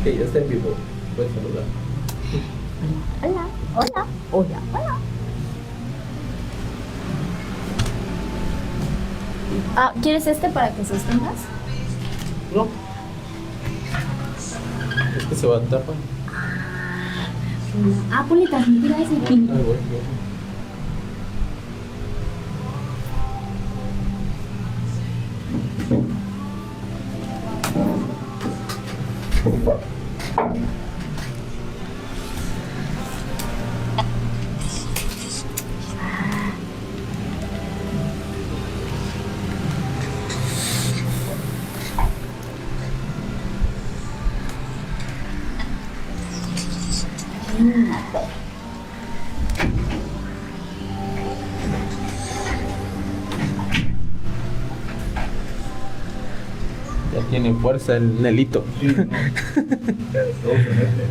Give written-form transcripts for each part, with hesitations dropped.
Que ya está en vivo. Puedes saludar. Hola, hola, hola, hola. ¿Quieres este para que sostengas? No. Es que se va a tapar. Ponle transmitir a ese pin. Ay, bueno. Ya tiene fuerza el Nelito. Sí, no. Todo se mete.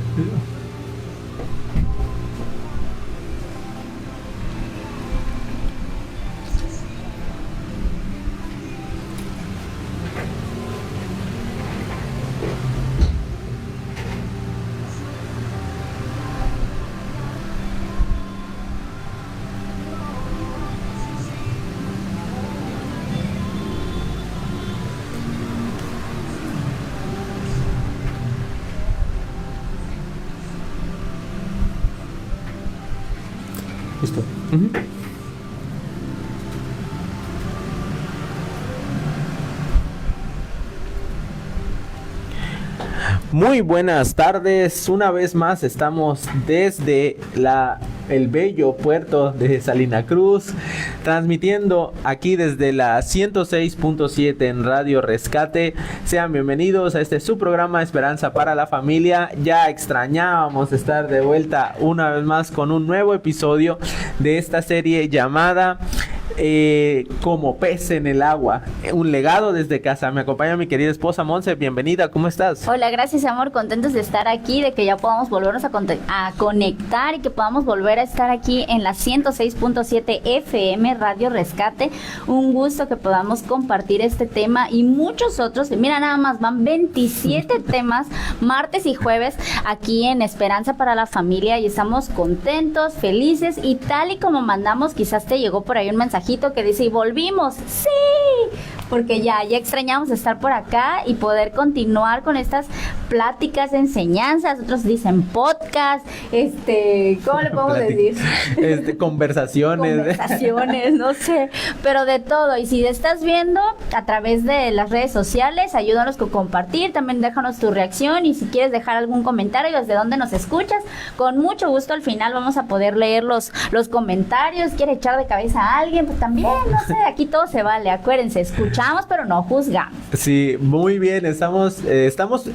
Listo. Ujú. Muy buenas tardes, una vez más estamos desde el bello puerto de Salina Cruz, transmitiendo aquí desde la 106.7 en Radio Rescate. Sean bienvenidos a este su programa Esperanza para la Familia. Ya extrañábamos estar de vuelta una vez más con un nuevo episodio de esta serie llamada Como pez en el agua, un legado desde casa. Me acompaña mi querida esposa Monse, bienvenida, ¿cómo estás? Hola, gracias amor, contentos de estar aquí, de que ya podamos volvernos a conectar y que podamos volver a estar aquí en la 106.7 FM Radio Rescate. Un gusto que podamos compartir este tema y muchos otros. Mira, nada más van 27 temas martes y jueves aquí en Esperanza para la Familia y estamos contentos, felices y tal y como mandamos, quizás te llegó por ahí un mensajito que dice y volvimos, sí, porque ya extrañamos estar por acá y poder continuar con estas pláticas, enseñanzas, otros dicen podcast, ¿cómo le podemos decir? Conversaciones, no sé, pero de todo. Y si estás viendo a través de las redes sociales, ayúdanos con compartir, también déjanos tu reacción y si quieres dejar algún comentario desde dónde nos escuchas, con mucho gusto al final vamos a poder leer los comentarios. ¿Quiere echar de cabeza a alguien? Pues también, no sé, aquí todo se vale, acuérdense, escuchamos pero no juzgamos. Sí, muy bien, estamos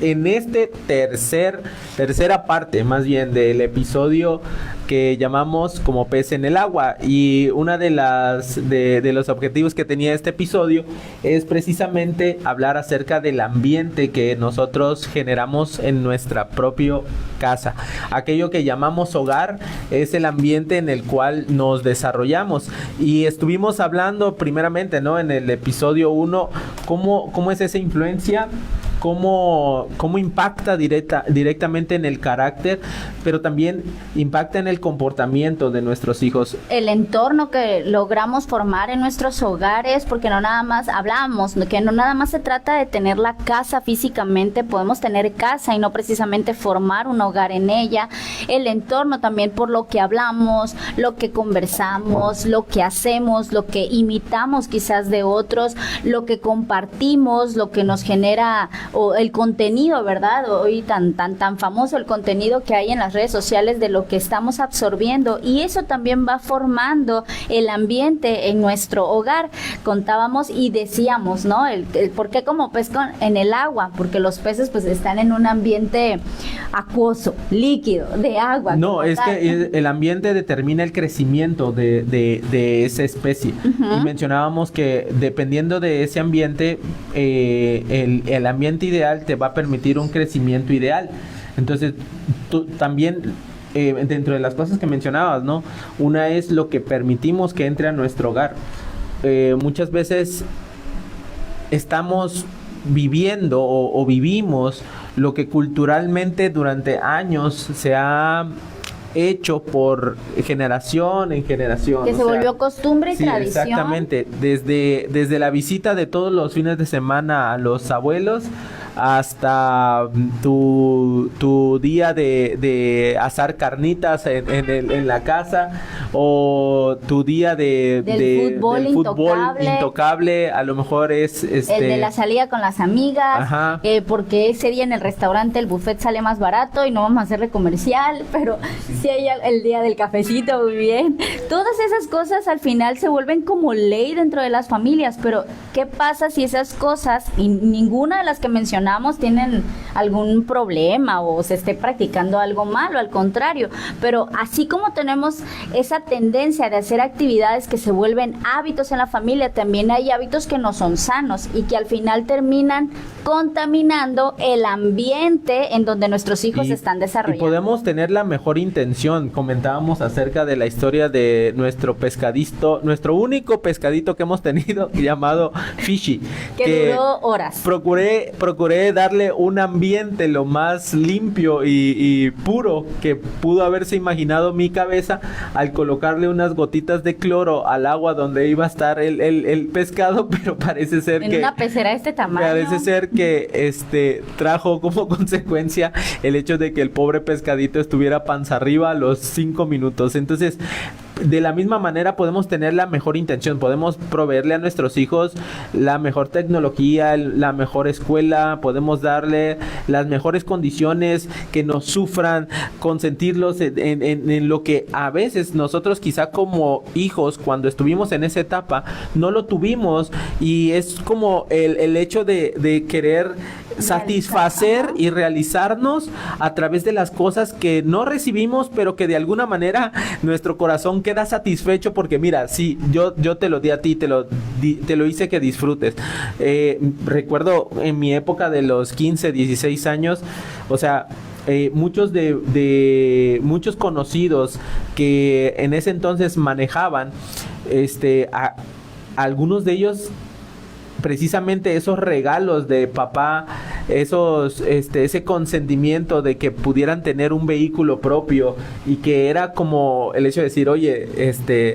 en tercera parte más bien del episodio que llamamos Como pez en el agua, y una de los objetivos que tenía este episodio es precisamente hablar acerca del ambiente que nosotros generamos en nuestra propia casa. Aquello que llamamos hogar es el ambiente en el cual nos desarrollamos, y estuvimos hablando primeramente, ¿no?, en el episodio 1 cómo es esa influencia, cómo impacta directamente en el carácter, pero también impacta en el comportamiento de nuestros hijos. El entorno que logramos formar en nuestros hogares, porque no nada más hablamos, que no nada más se trata de tener la casa físicamente, podemos tener casa y no precisamente formar un hogar en ella. El entorno también por lo que hablamos, lo que conversamos, lo que hacemos, lo que imitamos quizás de otros, lo que compartimos, lo que nos genera o el contenido, ¿verdad? Hoy tan famoso el contenido que hay en las redes sociales de lo que estamos absorbiendo, y eso también va formando el ambiente en nuestro hogar. Contábamos y decíamos, ¿no? El por qué como pez en el agua, porque los peces pues están en un ambiente acuoso, líquido, de agua. No, es que el ambiente determina el crecimiento de esa especie. Uh-huh. Y mencionábamos que dependiendo de ese ambiente, el ambiente ideal te va a permitir un crecimiento ideal. Entonces, tú también, dentro de las cosas que mencionabas, ¿no?, una es lo que permitimos que entre a nuestro hogar. Muchas veces estamos viviendo o vivimos lo que culturalmente durante años se ha hecho por generación en generación. Que se volvió costumbre y sí, tradición. Exactamente. Desde la visita de todos los fines de semana a los abuelos hasta tu día de asar carnitas en la casa, o tu día del fútbol intocable, a lo mejor es el de la salida con las amigas, porque ese día en el restaurante el buffet sale más barato y no vamos a hacerle comercial, pero sí hay el día del cafecito, muy bien. Todas esas cosas al final se vuelven como ley dentro de las familias, pero ¿qué pasa si esas cosas, y ninguna de las que mencionamos tienen algún problema o se esté practicando algo malo? Al contrario, pero así como tenemos esa tendencia de hacer actividades que se vuelven hábitos en la familia, también hay hábitos que no son sanos y que al final terminan contaminando el ambiente en donde nuestros hijos están desarrollando. Y podemos tener la mejor intención. Comentábamos acerca de la historia de nuestro pescadito, nuestro único pescadito que hemos tenido, llamado Fishy, que duró horas. Procuré darle un ambiente lo más limpio y puro que pudo haberse imaginado mi cabeza al colocarle unas gotitas de cloro al agua donde iba a estar el pescado, pero parece ser en una pecera de este tamaño. Parece ser que trajo como consecuencia el hecho de que el pobre pescadito estuviera panza arriba a los 5 minutos. Entonces, de la misma manera podemos tener la mejor intención, podemos proveerle a nuestros hijos la mejor tecnología, la mejor escuela, podemos darle las mejores condiciones, que no sufran, consentirlos en lo que a veces nosotros quizá como hijos, cuando estuvimos en esa etapa, no lo tuvimos, y es como el hecho de querer satisfacer y realizarnos a través de las cosas que no recibimos, pero que de alguna manera nuestro corazón queda satisfecho porque mira, sí, yo te lo di a ti, te lo hice que disfrutes. Recuerdo en mi época de los 15, 16 años, o sea, muchos muchos conocidos que en ese entonces manejaban, algunos de ellos, precisamente esos regalos de papá, ese consentimiento de que pudieran tener un vehículo propio, y que era como el hecho de decir, oye,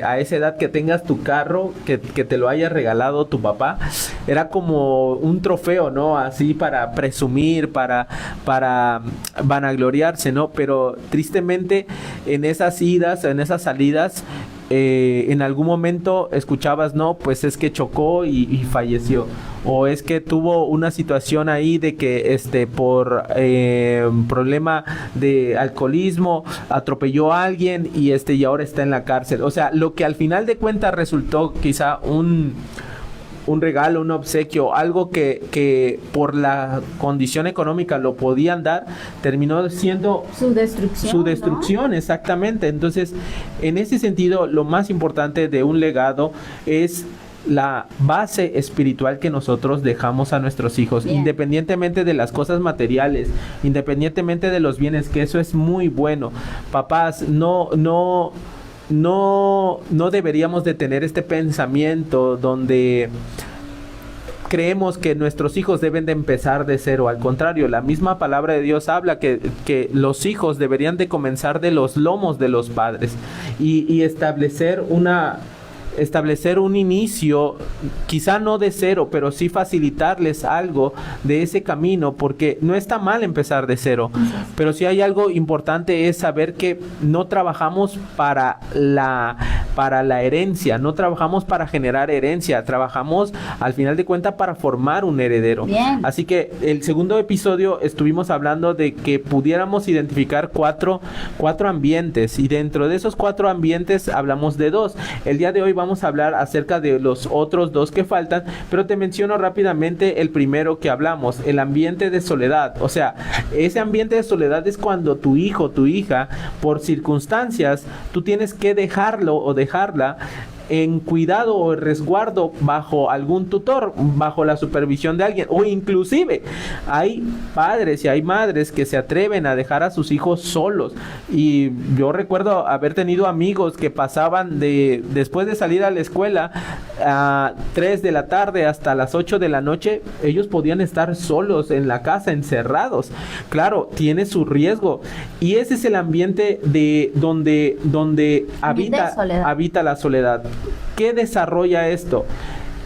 a esa edad que tengas tu carro, que te lo haya regalado tu papá, era como un trofeo, ¿no? Así para presumir, para vanagloriarse, ¿no? Pero tristemente en esas idas, en esas salidas, en algún momento escuchabas, no, pues es que chocó y falleció, o es que tuvo una situación ahí de que por problema de alcoholismo atropelló a alguien y ahora está en la cárcel. O sea, lo que al final de cuentas resultó quizá un regalo, un obsequio, algo que por la condición económica lo podían dar, terminó siendo su destrucción, ¿no? Exactamente. Entonces, en ese sentido, lo más importante de un legado es la base espiritual que nosotros dejamos a nuestros hijos. Bien. Independientemente de las cosas materiales, independientemente de los bienes, que eso es muy bueno. Papás, no deberíamos de tener este pensamiento donde creemos que nuestros hijos deben de empezar de cero. Al contrario, la misma palabra de Dios habla que los hijos deberían de comenzar de los lomos de los padres y establecer un inicio, quizá no de cero, pero sí facilitarles algo de ese camino, porque no está mal empezar de cero, pero sí hay algo importante, es saber que no trabajamos para la herencia, no trabajamos para generar herencia, trabajamos al final de cuentas para formar un heredero. Bien. Así que el segundo episodio estuvimos hablando de que pudiéramos identificar cuatro ambientes, y dentro de esos 4 ambientes hablamos de 2. El día de hoy vamos a hablar acerca de los otros 2 que faltan, pero te menciono rápidamente el primero que hablamos, el ambiente de soledad. O sea, ese ambiente de soledad es cuando tu hijo, tu hija, por circunstancias, tú tienes que dejarlo o dejarla en cuidado o resguardo bajo algún tutor, bajo la supervisión de alguien, o inclusive hay padres y hay madres que se atreven a dejar a sus hijos solos. Y yo recuerdo haber tenido amigos que pasaban después de salir a la escuela a 3 de la tarde hasta las 8 de la noche, ellos podían estar solos en la casa, encerrados. Claro, tiene su riesgo, y ese es el ambiente de donde habita la soledad. ¿Qué desarrolla esto?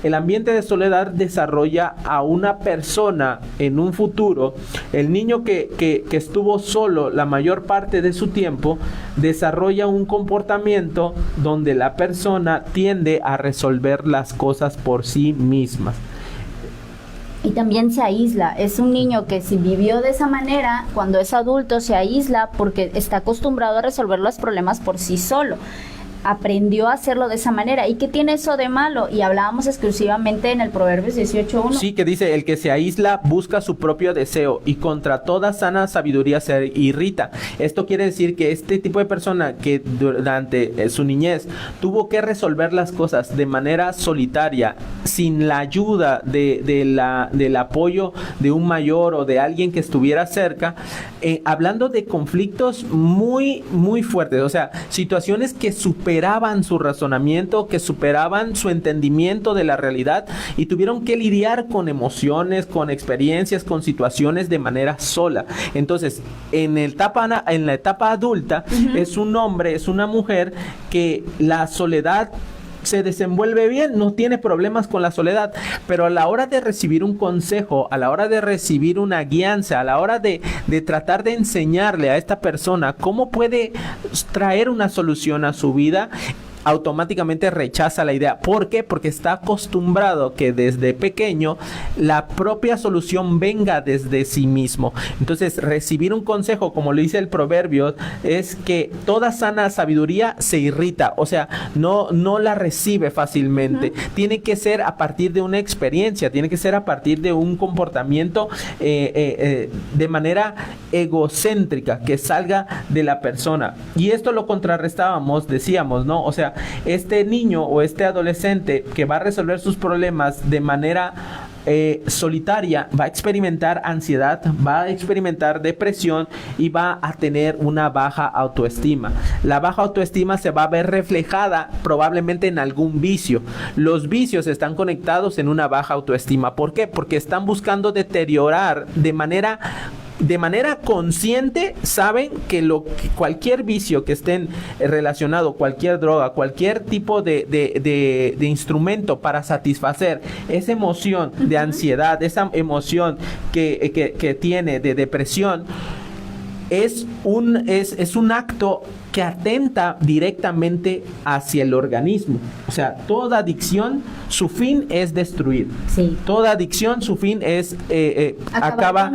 El ambiente de soledad desarrolla a una persona en un futuro. El niño que estuvo solo la mayor parte de su tiempo desarrolla un comportamiento donde la persona tiende a resolver las cosas por sí mismas. Y también se aísla. Es un niño que si vivió de esa manera, cuando es adulto se aísla porque está acostumbrado a resolver los problemas por sí solo. Aprendió a hacerlo de esa manera. ¿Y qué tiene eso de malo? Y hablábamos exclusivamente en el Proverbios 18:1. Sí, que dice: el que se aísla busca su propio deseo, y contra toda sana sabiduría se irrita. Esto quiere decir que este tipo de persona que durante su niñez tuvo que resolver las cosas de manera solitaria, sin la ayuda del apoyo de un mayor o de alguien que estuviera cerca, hablando de conflictos muy, muy fuertes, o sea, situaciones que superaban su razonamiento, que superaban su entendimiento de la realidad, y tuvieron que lidiar con emociones, con experiencias, con situaciones de manera sola. Entonces, en la etapa adulta, es un hombre, es una mujer que la soledad se desenvuelve bien, no tiene problemas con la soledad, pero a la hora de recibir un consejo, a la hora de recibir una guianza, a la hora de tratar de enseñarle a esta persona cómo puede traer una solución a su vida, automáticamente rechaza la idea. ¿Por qué? Porque está acostumbrado que desde pequeño la propia solución venga desde sí mismo. Entonces, recibir un consejo, como lo dice el proverbio, es que toda sana sabiduría se irrita, o sea, no la recibe fácilmente. Tiene que ser a partir de una experiencia, tiene que ser a partir de un comportamiento de manera egocéntrica, que salga de la persona. Y esto lo contrarrestábamos, decíamos, ¿no? O sea, este niño o este adolescente que va a resolver sus problemas de manera solitaria, va a experimentar ansiedad, va a experimentar depresión y va a tener una baja autoestima. La baja autoestima se va a ver reflejada probablemente en algún vicio. Los vicios están conectados en una baja autoestima. ¿Por qué? Porque están buscando deteriorar de manera consciente. Saben que cualquier vicio que estén relacionado, cualquier droga, cualquier tipo de instrumento para satisfacer esa emoción de ansiedad, esa emoción que tiene de depresión, es un acto que atenta directamente hacia el organismo. O sea, toda adicción, su fin es destruir. Sí. Toda adicción, su fin es acaba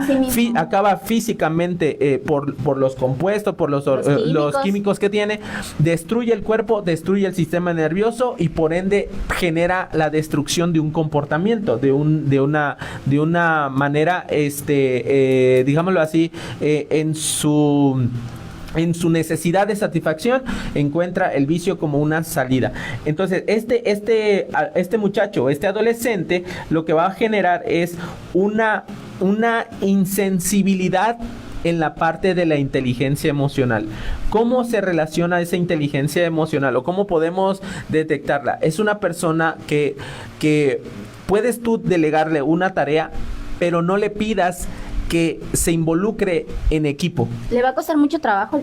físicamente por los compuestos, por los químicos que tiene, destruye el cuerpo, destruye el sistema nervioso y por ende genera la destrucción de un comportamiento, de una manera, digámoslo así, en su necesidad de satisfacción, encuentra el vicio como una salida. Entonces, este muchacho, este adolescente, lo que va a generar es una insensibilidad en la parte de la inteligencia emocional. ¿Cómo se relaciona esa inteligencia emocional o cómo podemos detectarla? Es una persona que puedes tú delegarle una tarea, pero no le pidas que se involucre en equipo. Le va a costar mucho trabajo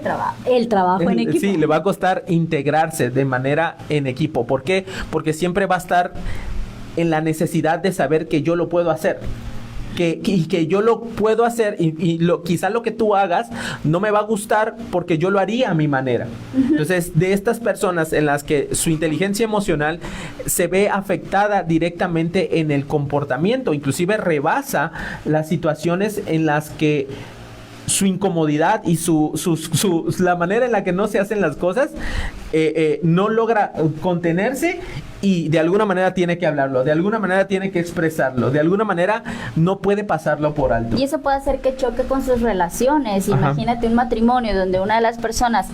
el trabajo en equipo. Sí, le va a costar integrarse de manera en equipo. ¿Por qué? Porque siempre va a estar en la necesidad de saber que yo lo puedo hacer. Que yo lo puedo hacer y quizá lo que tú hagas no me va a gustar porque yo lo haría a mi manera. Entonces, de estas personas en las que su inteligencia emocional se ve afectada directamente en el comportamiento, inclusive rebasa las situaciones en las que su incomodidad y la manera en la que no se hacen las cosas no logra contenerse, y de alguna manera tiene que hablarlo, de alguna manera tiene que expresarlo, de alguna manera no puede pasarlo por alto. Y eso puede hacer que choque con sus relaciones. Ajá. Imagínate un matrimonio donde una de las personas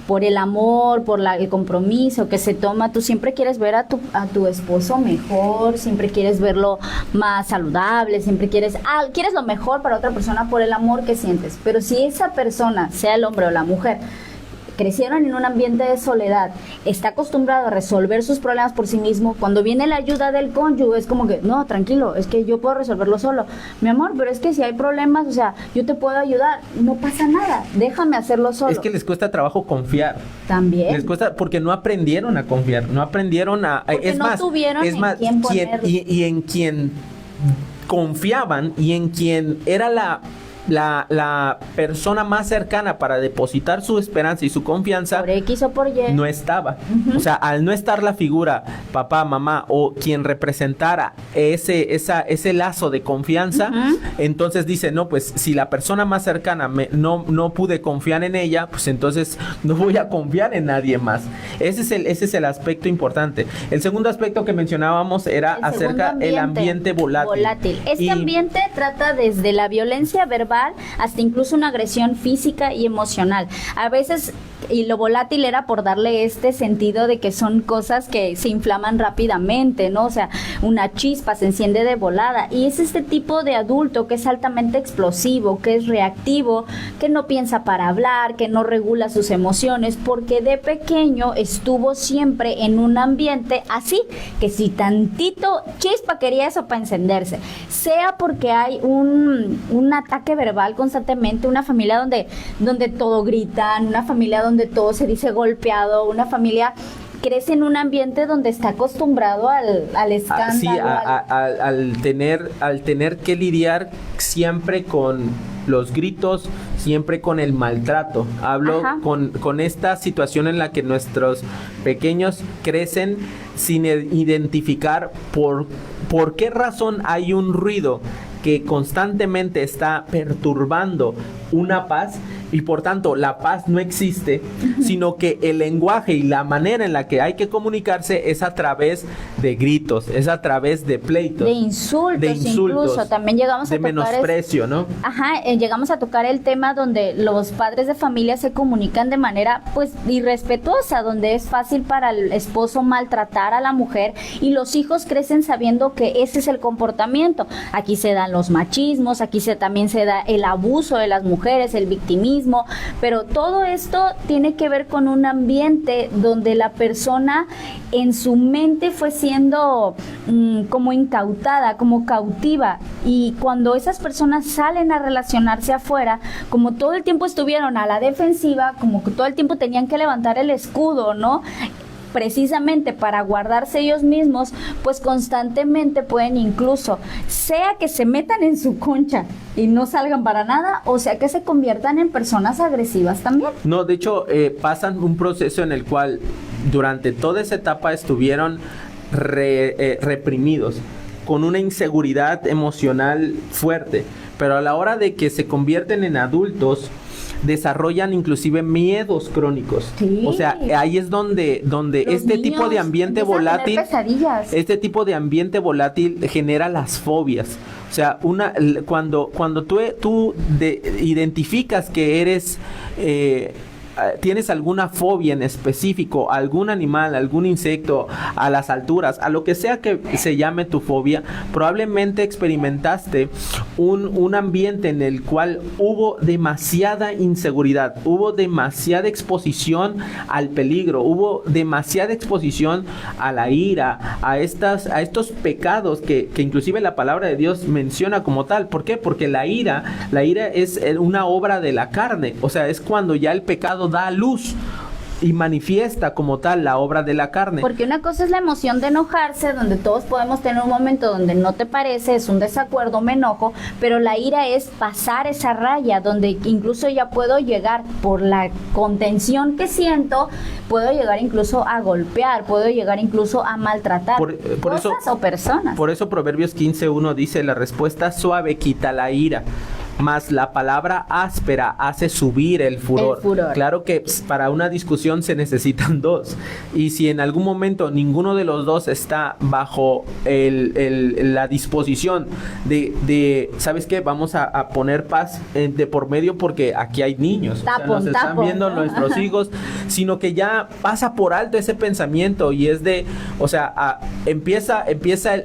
por el amor, por el compromiso que se toma, tú siempre quieres ver a tu esposo mejor, siempre quieres verlo más saludable, siempre quieres lo mejor para otra persona por el amor que sientes. Pero si esa persona, sea el hombre o la mujer, crecieron en un ambiente de soledad, está acostumbrado a resolver sus problemas por sí mismo, cuando viene la ayuda del cónyuge es como que, no, tranquilo, es que yo puedo resolverlo solo. Mi amor, pero es que si hay problemas, o sea, yo te puedo ayudar, no pasa nada, déjame hacerlo solo. Es que les cuesta trabajo confiar. También. Les cuesta porque no aprendieron a confiar, no aprendieron a... Porque es no más, tuvieron es en más, quién poner. y en quien confiaban y en quien era la persona más cercana para depositar su esperanza y su confianza, por X o por Y, no estaba. O sea, al no estar la figura, papá, mamá, o quien representara ese lazo de confianza, entonces dice, no, pues si la persona más cercana no pude confiar en ella, pues entonces no voy a confiar en nadie más. Ese es el aspecto importante. El segundo aspecto que mencionábamos era acerca del ambiente volátil. Este ambiente trata desde la violencia verbal hasta incluso una agresión física y emocional. A veces, y lo volátil era por darle este sentido de que son cosas que se inflaman rápidamente, ¿no? O sea, una chispa se enciende de volada, y es este tipo de adulto que es altamente explosivo, que es reactivo, que no piensa para hablar, que no regula sus emociones, porque de pequeño estuvo siempre en un ambiente así, que si tantito chispa quería eso para encenderse, sea porque hay un ataque verbal constantemente, una familia donde todo gritan, una familia donde todo se dice golpeado, una familia crece en un ambiente donde está acostumbrado al escándalo. Sí, al tener que lidiar siempre con los gritos, siempre con el maltrato. Hablo con esta situación en la que nuestros pequeños crecen sin identificar por qué razón hay un ruido que constantemente está perturbando una paz, y por tanto la paz no existe, sino que el lenguaje y la manera en la que hay que comunicarse es a través de gritos, es a través de pleitos, de insultos incluso. También llegamos a de tocar menosprecio, ¿no? Llegamos a tocar el tema donde los padres de familia se comunican de manera pues irrespetuosa, donde es fácil para el esposo maltratar a la mujer, y los hijos crecen sabiendo que ese es el comportamiento. Aquí se dan los machismos, aquí también se da el abuso de las mujeres, el victimismo, pero todo esto tiene que ver con un ambiente donde la persona en su mente fue siendo como incautada, como cautiva, y cuando esas personas salen a relacionarse afuera, como todo el tiempo estuvieron a la defensiva, como que todo el tiempo tenían que levantar el escudo, ¿no?, precisamente para guardarse ellos mismos, pues constantemente pueden incluso, sea que se metan en su concha y no salgan para nada, o sea que se conviertan en personas agresivas también. No, de hecho, pasan un proceso en el cual durante toda esa etapa estuvieron reprimidos, con una inseguridad emocional fuerte, pero a la hora de que se convierten en adultos, desarrollan inclusive miedos crónicos. Sí. O sea, ahí es donde este tipo de ambiente volátil, este tipo de ambiente volátil genera las fobias. O sea, cuando tú identificas que eres tienes alguna fobia en específico, algún animal, algún insecto, a las alturas, a lo que sea que se llame tu fobia, probablemente experimentaste un ambiente en el cual hubo demasiada inseguridad, hubo demasiada exposición al peligro, hubo demasiada exposición a la ira, a estos pecados que inclusive la palabra de Dios menciona como tal. ¿Por qué? Porque la ira es una obra de la carne, o sea, es cuando ya el pecado da a luz y manifiesta como tal la obra de la carne. Porque una cosa es la emoción de enojarse, donde todos podemos tener un momento donde no te parece, es un desacuerdo, me enojo, pero la ira es pasar esa raya, donde incluso ya puedo llegar, por la contención que siento, puedo llegar incluso a golpear, puedo llegar incluso a maltratar por cosas o personas. Por eso Proverbios 15:1 dice, la respuesta suave quita la ira. más la palabra áspera hace subir el furor. Claro que para una discusión se necesitan dos, y si en algún momento ninguno de los dos está bajo la disposición de ¿sabes qué? Vamos a poner paz de por medio porque aquí hay niños, nos están viendo nuestros hijos, sino que ya pasa por alto ese pensamiento y es de, o sea, empieza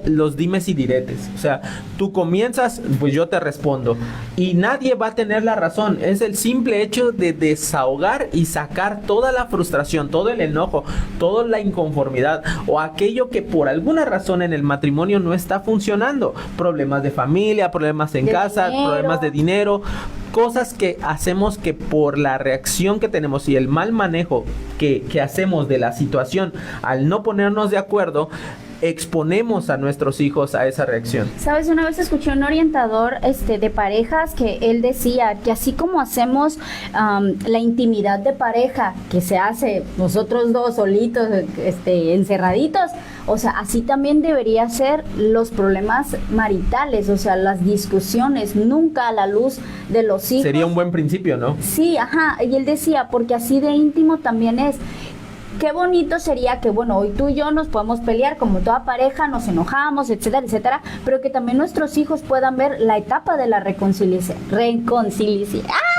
los dimes y diretes, o sea, tú comienzas, pues yo te respondo y nadie va a tener la razón. Es el simple hecho de desahogar y sacar toda la frustración, todo el enojo, toda la inconformidad o aquello que por alguna razón en el matrimonio no está funcionando. Problemas de familia, problemas en casa, problemas de dinero, cosas que hacemos que por la reacción que tenemos y el mal manejo que hacemos de la situación al no ponernos de acuerdo, exponemos a nuestros hijos a esa reacción. Sabes, una vez escuché un orientador de parejas que él decía que así como hacemos la intimidad de pareja que se hace nosotros dos solitos, encerraditos, o sea, así también debería ser los problemas maritales, o sea, las discusiones, nunca a la luz de los hijos. Sería un buen principio, ¿no? Sí, ajá, y él decía, porque así de íntimo también es. Qué bonito sería que, bueno, hoy tú y yo nos podemos pelear como toda pareja, nos enojamos, etcétera, etcétera, pero que también nuestros hijos puedan ver la etapa de la reconciliación.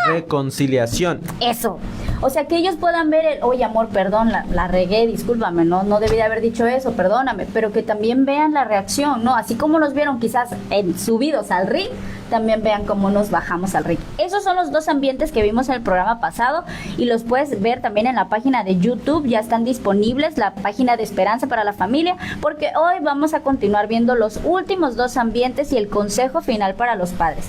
Reconciliación. Eso. O sea, que ellos puedan ver oye, amor, perdón, la regué, discúlpame, no debí de haber dicho eso, perdóname, pero que también vean la reacción, ¿no? Así como nos vieron quizás subidos al ring, también vean cómo nos bajamos al ring. Esos son los dos ambientes que vimos en el programa pasado y los puedes ver también en la página de YouTube, ya están disponibles, la página de Esperanza para la Familia, porque hoy vamos a continuar viendo los últimos dos ambientes y el consejo final para los padres.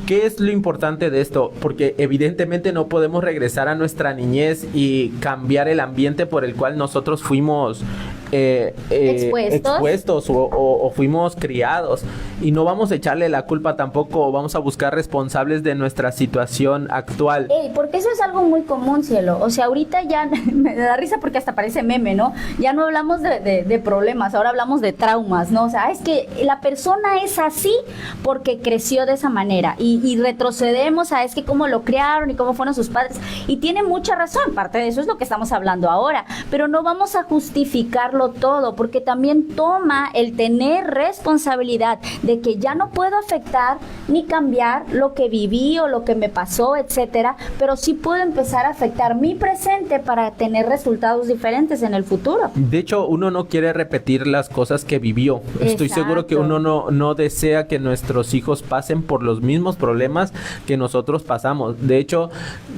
¿Qué es lo importante de esto? Porque evidentemente no podemos regresar a nuestra niñez y cambiar el ambiente por el cual nosotros fuimos expuestos o fuimos criados, y no vamos a echarle la culpa tampoco, o vamos a buscar responsables de nuestra situación actual. Porque eso es algo muy común, cielo. O sea, ahorita ya me da risa porque hasta parece meme, ¿no? Ya no hablamos de problemas, ahora hablamos de traumas, ¿no? O sea, es que la persona es así porque creció de esa manera y retrocedemos a es que cómo lo criaron y cómo fueron sus padres, y tiene mucha razón, parte de eso es lo que estamos hablando ahora, pero no vamos a justificarlo todo, porque también toma el tener responsabilidad de que ya no puedo afectar ni cambiar lo que viví o lo que me pasó, etcétera, pero sí puedo empezar a afectar mi presente para tener resultados diferentes en el futuro. De hecho, uno no quiere repetir las cosas que vivió. Exacto. Estoy seguro que uno no desea que nuestros hijos pasen por los mismos problemas que nosotros pasamos. De hecho,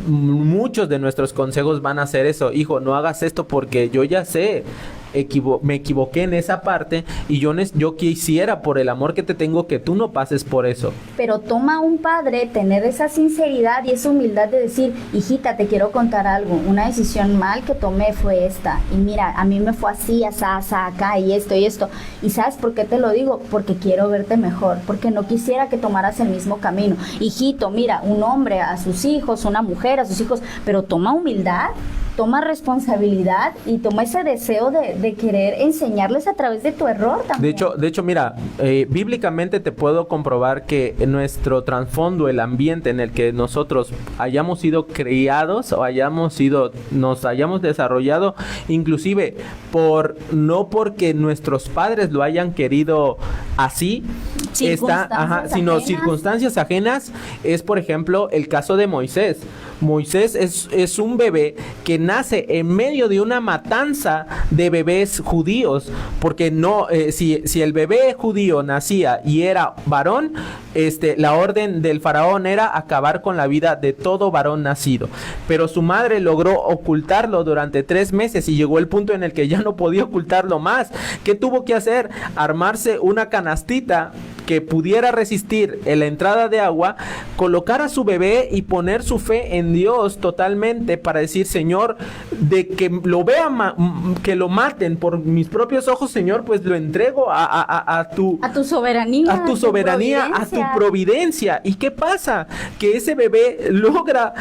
muchos de nuestros consejos van a ser eso: hijo, no hagas esto porque yo ya sé, me equivoqué en esa parte y yo quisiera, por el amor que te tengo, que tú no pases por eso. Pero toma un padre tener esa sinceridad y esa humildad de decir: hijita, te quiero contar algo, una decisión mal que tomé fue esta, y mira, a mí me fue así, asá, acá, y esto, y ¿sabes por qué te lo digo? Porque quiero verte mejor, porque no quisiera que tomaras el mismo camino. Hijito, mira, un hombre a sus hijos, una mujer a sus hijos, pero toma humildad, toma responsabilidad y toma ese deseo de querer enseñarles a través de tu error también. De hecho, mira, bíblicamente te puedo comprobar que en nuestro trasfondo, el ambiente en el que nosotros hayamos sido criados o nos hayamos desarrollado, inclusive no porque nuestros padres lo hayan querido así, sino circunstancias ajenas. Es, por ejemplo, el caso de Moisés. Moisés es un bebé que nace en medio de una matanza de bebés judíos, porque si el bebé judío nacía y era varón, la orden del faraón era acabar con la vida de todo varón nacido, pero su madre logró ocultarlo durante 3 meses y llegó el punto en el que ya no podía ocultarlo más. ¿Qué tuvo que hacer? Armarse una canastita que pudiera resistir en la entrada de agua, colocar a su bebé y poner su fe en en Dios totalmente para decir, Señor, de que lo vea, que lo maten por mis propios ojos, Señor, pues lo entrego a tu soberanía, a tu soberanía, a tu providencia. ¿Y qué pasa? Que ese bebé logra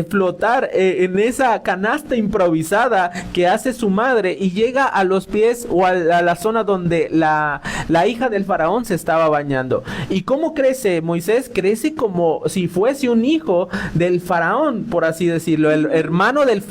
flotar en esa canasta improvisada que hace su madre y llega a los pies o a la zona donde la hija del faraón se estaba bañando. ¿Y cómo crece Moisés? Crece como si fuese un hijo del faraón, por así decirlo, el hermano del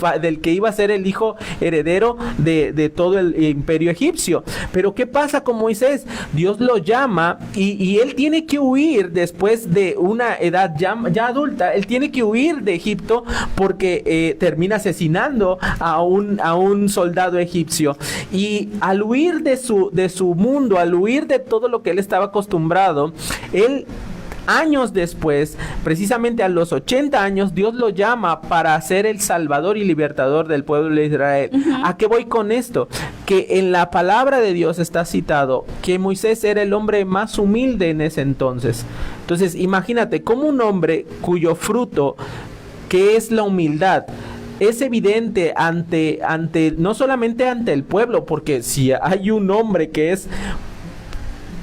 que iba a ser el hijo heredero de todo el imperio egipcio. Pero ¿qué pasa con Moisés? Dios lo llama y él tiene que huir después de una edad ya adulta. Él tiene que huir de Egipto porque termina asesinando a un soldado egipcio. Y al huir de su mundo, al huir de todo lo que él estaba acostumbrado, él, años después, precisamente a los 80 años, Dios lo llama para ser el salvador y libertador del pueblo de Israel. ¿A qué voy con esto? Que en la palabra de Dios está citado que Moisés era el hombre más humilde en ese entonces. Entonces, imagínate cómo un hombre cuyo fruto, que es la humildad, es evidente ante no solamente ante el pueblo, porque si hay un hombre que es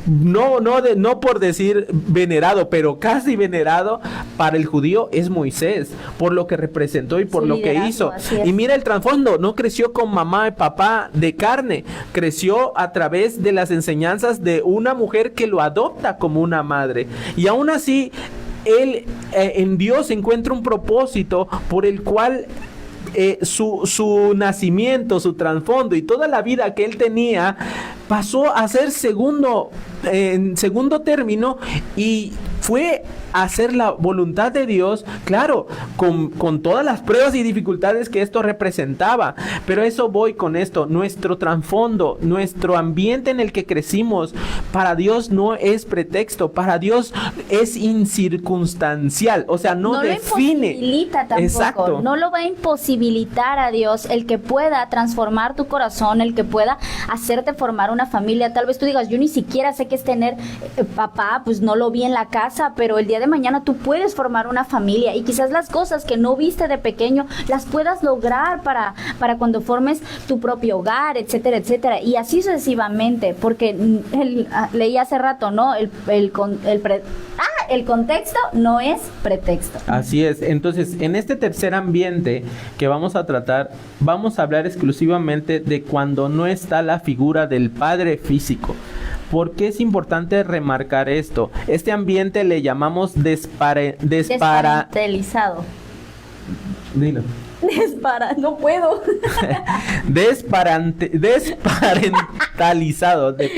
no por decir venerado, pero casi venerado para el judío, es Moisés, por lo que representó y por lo que hizo. Y mira el trasfondo, no creció con mamá y papá de carne, creció a través de las enseñanzas de una mujer que lo adopta como una madre. Y aún así, él en Dios encuentra un propósito por el cual su nacimiento, su trasfondo y toda la vida que él tenía pasó a ser en segundo término, y fue a hacer la voluntad de Dios, claro, con todas las pruebas y dificultades que esto representaba. Pero eso voy con esto, nuestro trasfondo, nuestro ambiente en el que crecimos, para Dios no es pretexto, para Dios es incircunstancial, o sea, no define. Lo imposibilita tampoco. Exacto. No lo va a imposibilitar a Dios el que pueda transformar tu corazón, el que pueda hacerte formar una familia. Tal vez tú digas, yo ni siquiera sé qué es tener papá, pues no lo vi en la casa, pero el día de mañana tú puedes formar una familia, y quizás las cosas que no viste de pequeño las puedas lograr para cuando formes tu propio hogar, etcétera, etcétera, y así sucesivamente, porque leí hace rato, ¿no? El contexto no es pretexto. Así es. Entonces, en este tercer ambiente que vamos a tratar, vamos a hablar exclusivamente de cuando no está la figura del padre físico. ¿Por qué es importante remarcar esto? Este ambiente le llamamos desparentalizado. Dilo. No puedo. Desparentalizado, de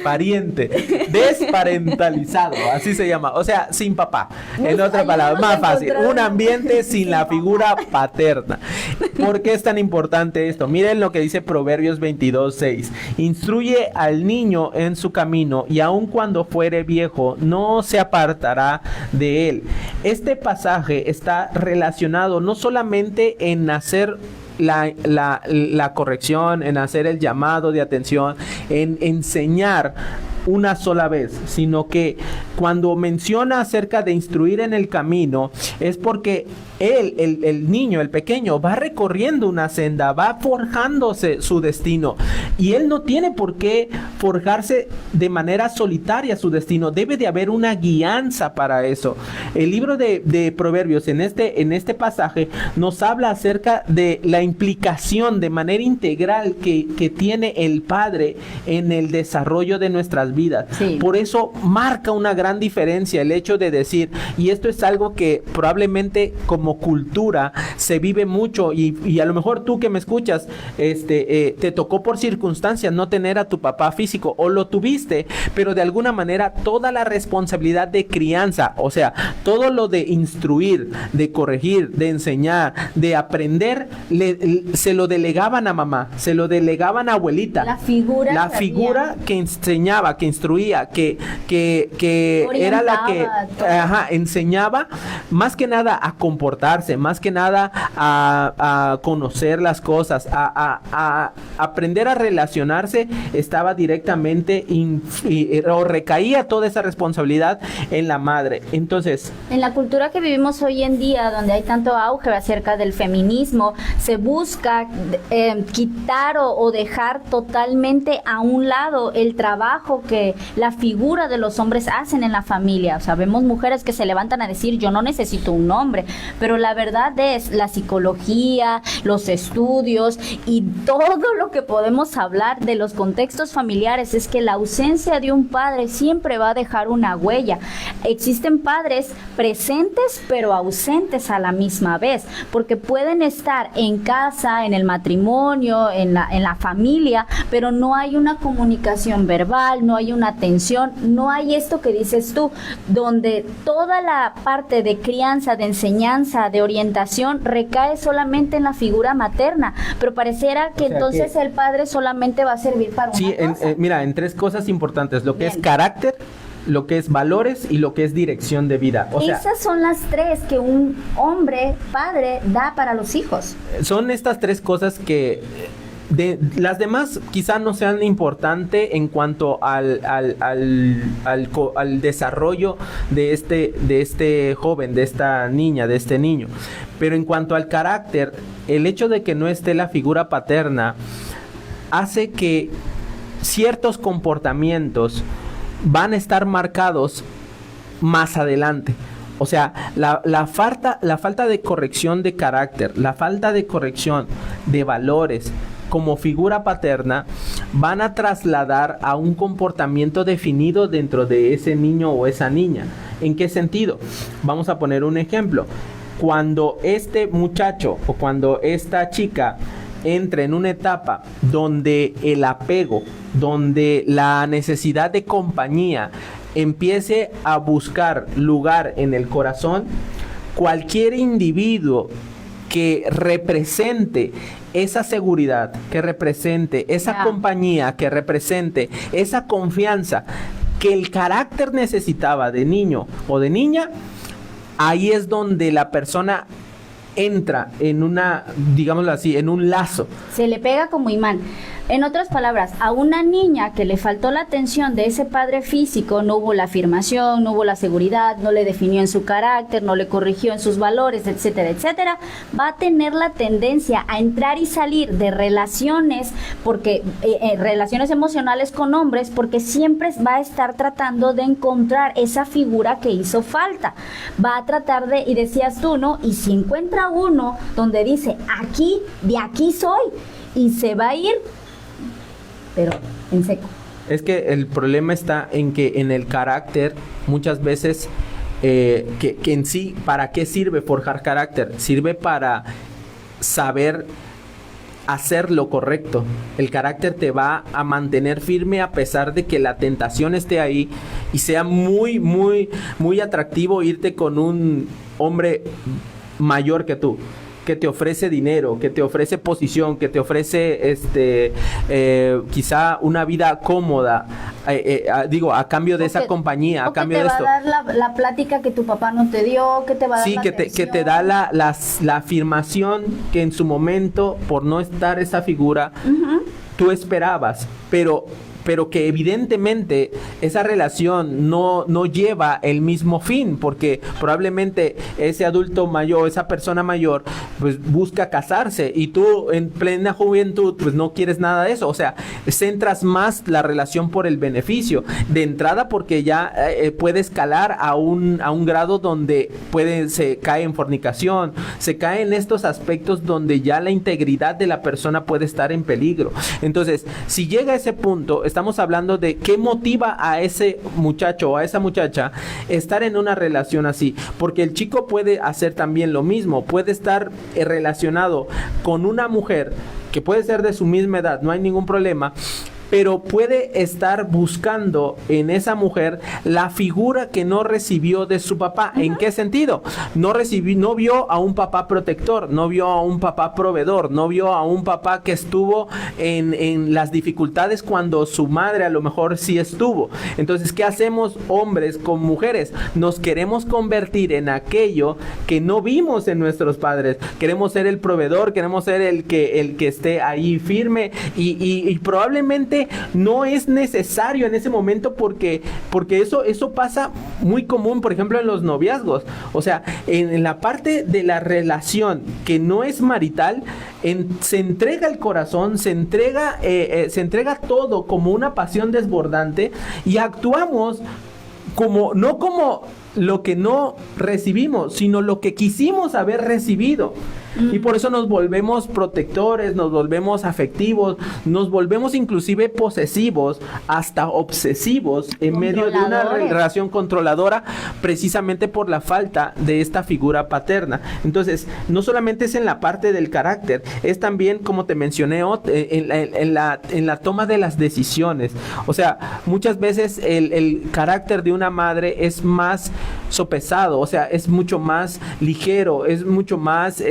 pariente. Desparentalizado, así se llama. O sea, sin papá. En otras palabras, más fácil. Un ambiente sin la figura paterna. ¿Por qué es tan importante esto? Miren lo que dice Proverbios 22:6. Instruye al niño en su camino, y aun cuando fuere viejo, no se apartará de él. Este pasaje está relacionado no solamente en hacer la corrección, en hacer el llamado de atención, en enseñar una sola vez, sino que cuando menciona acerca de instruir en el camino, es porque el niño, el pequeño, va recorriendo una senda, va forjándose su destino, y él no tiene por qué forjarse de manera solitaria su destino. Debe de haber una guianza para eso. El libro de Proverbios en este pasaje nos habla acerca de la implicación de manera integral que tiene el padre en el desarrollo de nuestras vidas. Sí. Por eso marca una gran diferencia el hecho de decir, y esto es algo que probablemente como cultura se vive mucho, y a lo mejor tú que me escuchas, te tocó por circunstancias no tener a tu papá físico, o lo tuviste, pero de alguna manera toda la responsabilidad de crianza, o sea, todo lo de instruir, de corregir, de enseñar, de aprender, se lo delegaban a mamá, se lo delegaban a abuelita. La figura que enseñaba, que instruía, que era la que enseñaba más que nada a comportarse, comportarse, más que nada a conocer las cosas, a aprender a relacionarse, estaba directamente o recaía toda esa responsabilidad en la madre. Entonces, en la cultura que vivimos hoy en día, donde hay tanto auge acerca del feminismo, se busca quitar o dejar totalmente a un lado el trabajo que la figura de los hombres hacen en la familia. O sea, vemos mujeres que se levantan a decir, yo no necesito un hombre, pero la verdad es la psicología, los estudios y todo lo que podemos hablar de los contextos familiares es que la ausencia de un padre siempre va a dejar una huella. Existen padres presentes pero ausentes a la misma vez, porque pueden estar en casa, en el matrimonio, en la familia, pero no hay una comunicación verbal, no hay una atención, no hay esto que dices tú, donde toda la parte de crianza, de enseñanza, de orientación recae solamente en la figura materna, pero pareciera que entonces el padre solamente va a servir para una cosa. Mira, en 3 cosas importantes, lo que es carácter, lo que es valores y lo que es dirección de vida. Esas son las 3 que un hombre, padre, da para los hijos. Son estas 3 cosas que las demás quizá no sean importantes en cuanto al desarrollo de este joven, de esta niña, de este niño. Pero en cuanto al carácter, el hecho de que no esté la figura paterna hace que ciertos comportamientos van a estar marcados más adelante. O sea, la falta de corrección de carácter, la falta de corrección de valores como figura paterna van a trasladar a un comportamiento definido dentro de ese niño o esa niña. ¿En qué sentido? Vamos a poner un ejemplo. Cuando este muchacho o cuando esta chica entra en una etapa donde el apego, donde la necesidad de compañía empiece a buscar lugar en el corazón, cualquier individuo que represente esa seguridad, que represente esa compañía, que represente esa confianza que el carácter necesitaba de niño o de niña, ahí es donde la persona entra en una, digámoslo así, en un lazo. Se le pega como imán. En otras palabras, a una niña que le faltó la atención de ese padre físico, no hubo la afirmación, no hubo la seguridad, no le definió en su carácter, no le corrigió en sus valores, etcétera, etcétera, va a tener la tendencia a entrar y salir de relaciones, porque relaciones emocionales con hombres, porque siempre va a estar tratando de encontrar esa figura que hizo falta. Va a tratar de, y decías tú, ¿no? Y si encuentra uno donde dice, aquí, de aquí soy, y se va a ir, pero en seco. Es que el problema está en que en el carácter muchas veces que en sí, ¿para qué sirve forjar carácter? Sirve para saber hacer lo correcto. El carácter te va a mantener firme a pesar de que la tentación esté ahí y sea muy, muy, muy atractivo irte con un hombre mayor que tú, que te ofrece dinero, que te ofrece posición, que te ofrece quizá una vida cómoda, a cambio de esa compañía, a cambio de esto. Que te va a dar la plática que tu papá no te dio, que te va a dar sí, que te da la afirmación que en su momento, por no estar esa figura, tú esperabas, pero que evidentemente esa relación no lleva el mismo fin, porque probablemente ese adulto mayor, esa persona mayor, pues busca casarse y tú en plena juventud pues no quieres nada de eso. O sea, centras más la relación por el beneficio de entrada, porque ya puede escalar a un grado donde se cae en fornicación, se cae en estos aspectos donde ya la integridad de la persona puede estar en peligro. Entonces, si llega a ese punto, estamos hablando de qué motiva a ese muchacho o a esa muchacha estar en una relación así, porque el chico puede hacer también lo mismo, puede estar relacionado con una mujer que puede ser de su misma edad, no hay ningún problema, pero puede estar buscando en esa mujer la figura que no recibió de su papá. ¿En qué sentido? No vio a un papá protector, no vio a un papá proveedor, no vio a un papá que estuvo en las dificultades cuando su madre a lo mejor sí estuvo. Entonces, ¿qué hacemos hombres con mujeres? Nos queremos convertir en aquello que no vimos en nuestros padres. Queremos ser el proveedor, queremos ser el que esté ahí firme y probablemente no es necesario en ese momento porque eso pasa muy común, por ejemplo, en los noviazgos. O sea, en la parte de la relación que no es marital, se entrega el corazón, se entrega todo como una pasión desbordante y actuamos no como lo que no recibimos, sino lo que quisimos haber recibido. Y por eso nos volvemos protectores, nos volvemos afectivos, nos volvemos inclusive posesivos, hasta obsesivos en medio de una relación controladora, precisamente por la falta de esta figura paterna. Entonces, no solamente es en la parte del carácter, es también, como te mencioné, en la toma de las decisiones. O sea, muchas veces el carácter de una madre es más sopesado, o sea, es mucho más ligero, es mucho más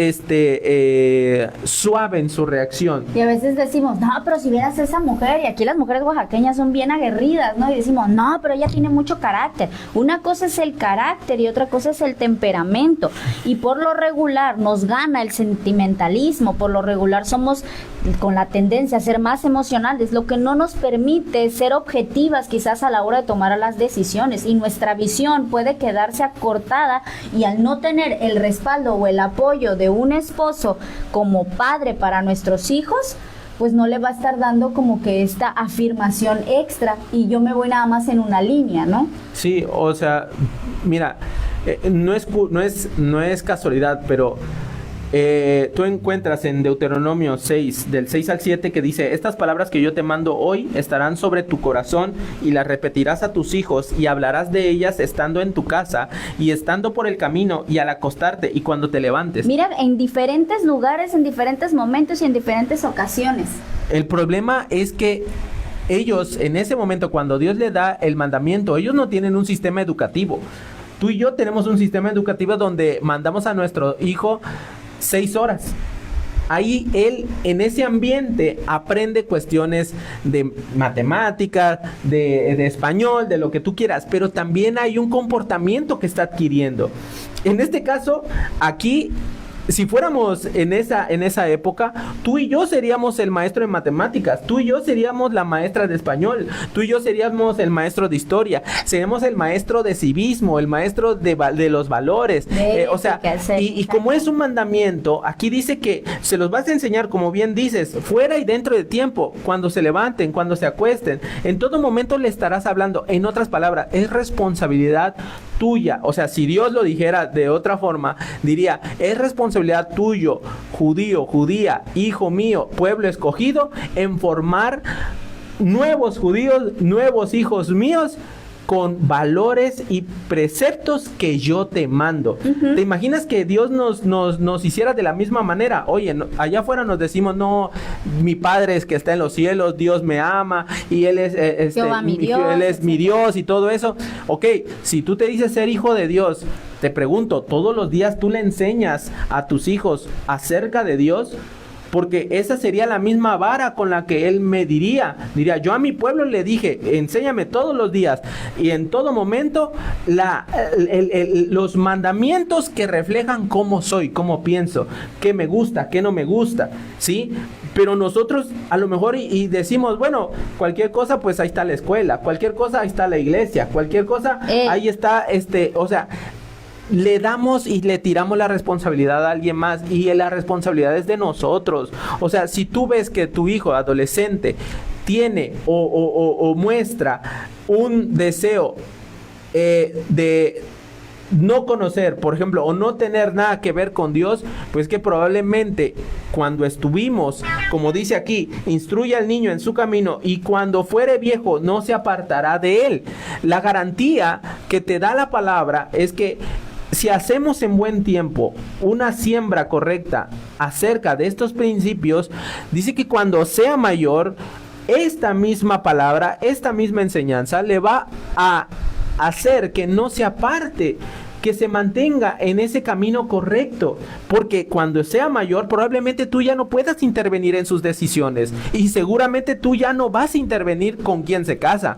suave en su reacción. Y a veces decimos, no, pero si vieras esa mujer, y aquí las mujeres oaxaqueñas son bien aguerridas, ¿no? Y decimos, no, pero ella tiene mucho carácter. Una cosa es el carácter y otra cosa es el temperamento. Y por lo regular nos gana el sentimentalismo, por lo regular somos con la tendencia a ser más emocionales, lo que no nos permite ser objetivas quizás a la hora de tomar las decisiones, y nuestra visión puede quedarse acortada, y al no tener el respaldo o el apoyo de un esposo como padre para nuestros hijos, pues no le va a estar dando como que esta afirmación extra, y yo me voy nada más en una línea, ¿no? Sí, o sea, mira, no es casualidad, pero tú encuentras en Deuteronomio 6, del 6 al 7, que dice: estas palabras que yo te mando hoy estarán sobre tu corazón, y las repetirás a tus hijos, y hablarás de ellas estando en tu casa, y estando por el camino, y al acostarte, y cuando te levantes. Mira, en diferentes lugares, en diferentes momentos y en diferentes ocasiones. El problema es que ellos, en ese momento, cuando Dios le da el mandamiento, ellos no tienen un sistema educativo. Tú y yo tenemos un sistema educativo donde mandamos a nuestro hijo 6 horas. Ahí él, en ese ambiente, aprende cuestiones de matemáticas, de español, de lo que tú quieras, pero también hay un comportamiento que está adquiriendo. En este caso, aquí, si fuéramos en esa época, tú y yo seríamos el maestro de matemáticas, tú y yo seríamos la maestra de español, tú y yo seríamos el maestro de historia, seríamos el maestro de civismo, el maestro de los valores. O sea, y como es un mandamiento, aquí dice que se los vas a enseñar, como bien dices, fuera y dentro de tiempo, cuando se levanten, cuando se acuesten, en todo momento le estarás hablando. En otras palabras, es responsabilidad tuya. O sea, si Dios lo dijera de otra forma, diría: es responsabilidad tuyo, judío, judía, hijo mío, pueblo escogido, en formar nuevos judíos, nuevos hijos míos, con valores y preceptos que yo te mando. ¿Te imaginas que Dios nos hiciera de la misma manera? Oye, allá afuera nos decimos: no, mi Padre es que está en los cielos, Dios me ama, y Él es, Él es mi Dios y todo eso. Ok, si tú te dices ser hijo de Dios, te pregunto, ¿todos los días tú le enseñas a tus hijos acerca de Dios? Porque esa sería la misma vara con la que él me diría, yo a mi pueblo le dije: enséñame todos los días y en todo momento los mandamientos que reflejan cómo soy, cómo pienso, qué me gusta, qué no me gusta, ¿sí? Pero nosotros a lo mejor y decimos: bueno, cualquier cosa, pues ahí está la escuela, cualquier cosa, ahí está la iglesia, cualquier cosa, ahí está, o sea, le damos y le tiramos la responsabilidad a alguien más, y la responsabilidad es de nosotros. O sea, si tú ves que tu hijo adolescente tiene o muestra un deseo de no conocer, por ejemplo, o no tener nada que ver con Dios, pues que probablemente cuando estuvimos, como dice aquí, instruye al niño en su camino, y cuando fuere viejo no se apartará de él. La garantía que te da la palabra es que si hacemos en buen tiempo una siembra correcta acerca de estos principios, dice que cuando sea mayor, esta misma palabra, esta misma enseñanza le va a hacer que no se aparte, que se mantenga en ese camino correcto, porque cuando sea mayor probablemente tú ya no puedas intervenir en sus decisiones y seguramente tú ya no vas a intervenir con quién se casa,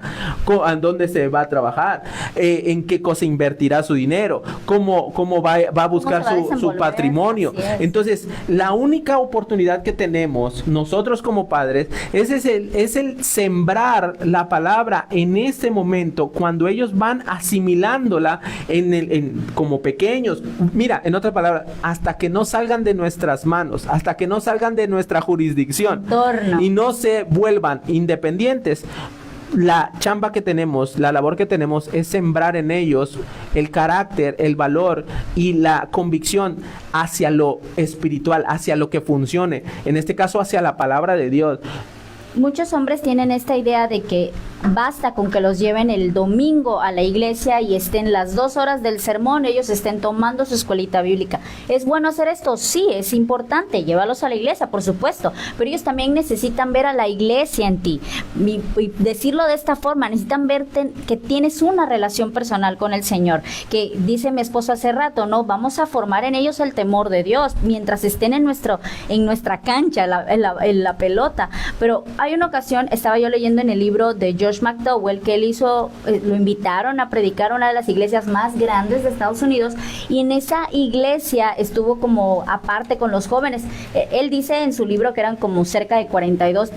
en dónde se va a trabajar, en qué cosa invertirá su dinero, cómo va a buscar su patrimonio. Entonces, la única oportunidad que tenemos nosotros como padres es el sembrar la palabra en ese momento, cuando ellos van asimilándola como pequeños. Mira, en otra palabra, hasta que no salgan de nuestras manos, hasta que no salgan de nuestra jurisdicción y no se vuelvan independientes. La chamba que tenemos, la labor que tenemos es sembrar en ellos el carácter, el valor y la convicción hacia lo espiritual, hacia lo que funcione, en este caso hacia la palabra de Dios. Muchos hombres tienen esta idea de que basta con que los lleven el domingo a la iglesia y estén las 2 horas del sermón, ellos estén tomando su escuelita bíblica. ¿Es bueno hacer esto? Sí, es importante, llévalos a la iglesia, por supuesto, pero ellos también necesitan ver a la iglesia en ti. Y decirlo de esta forma, necesitan verte que tienes una relación personal con el Señor, que dice mi esposo hace rato, ¿no? Vamos a formar en ellos el temor de Dios, mientras estén en nuestra cancha, en la pelota. Pero hay una ocasión, estaba yo leyendo en el libro de Josh McDowell, que él hizo, lo invitaron a predicar a una de las iglesias más grandes de Estados Unidos, y en esa iglesia estuvo como aparte con los jóvenes. Él dice en su libro que eran como cerca de 42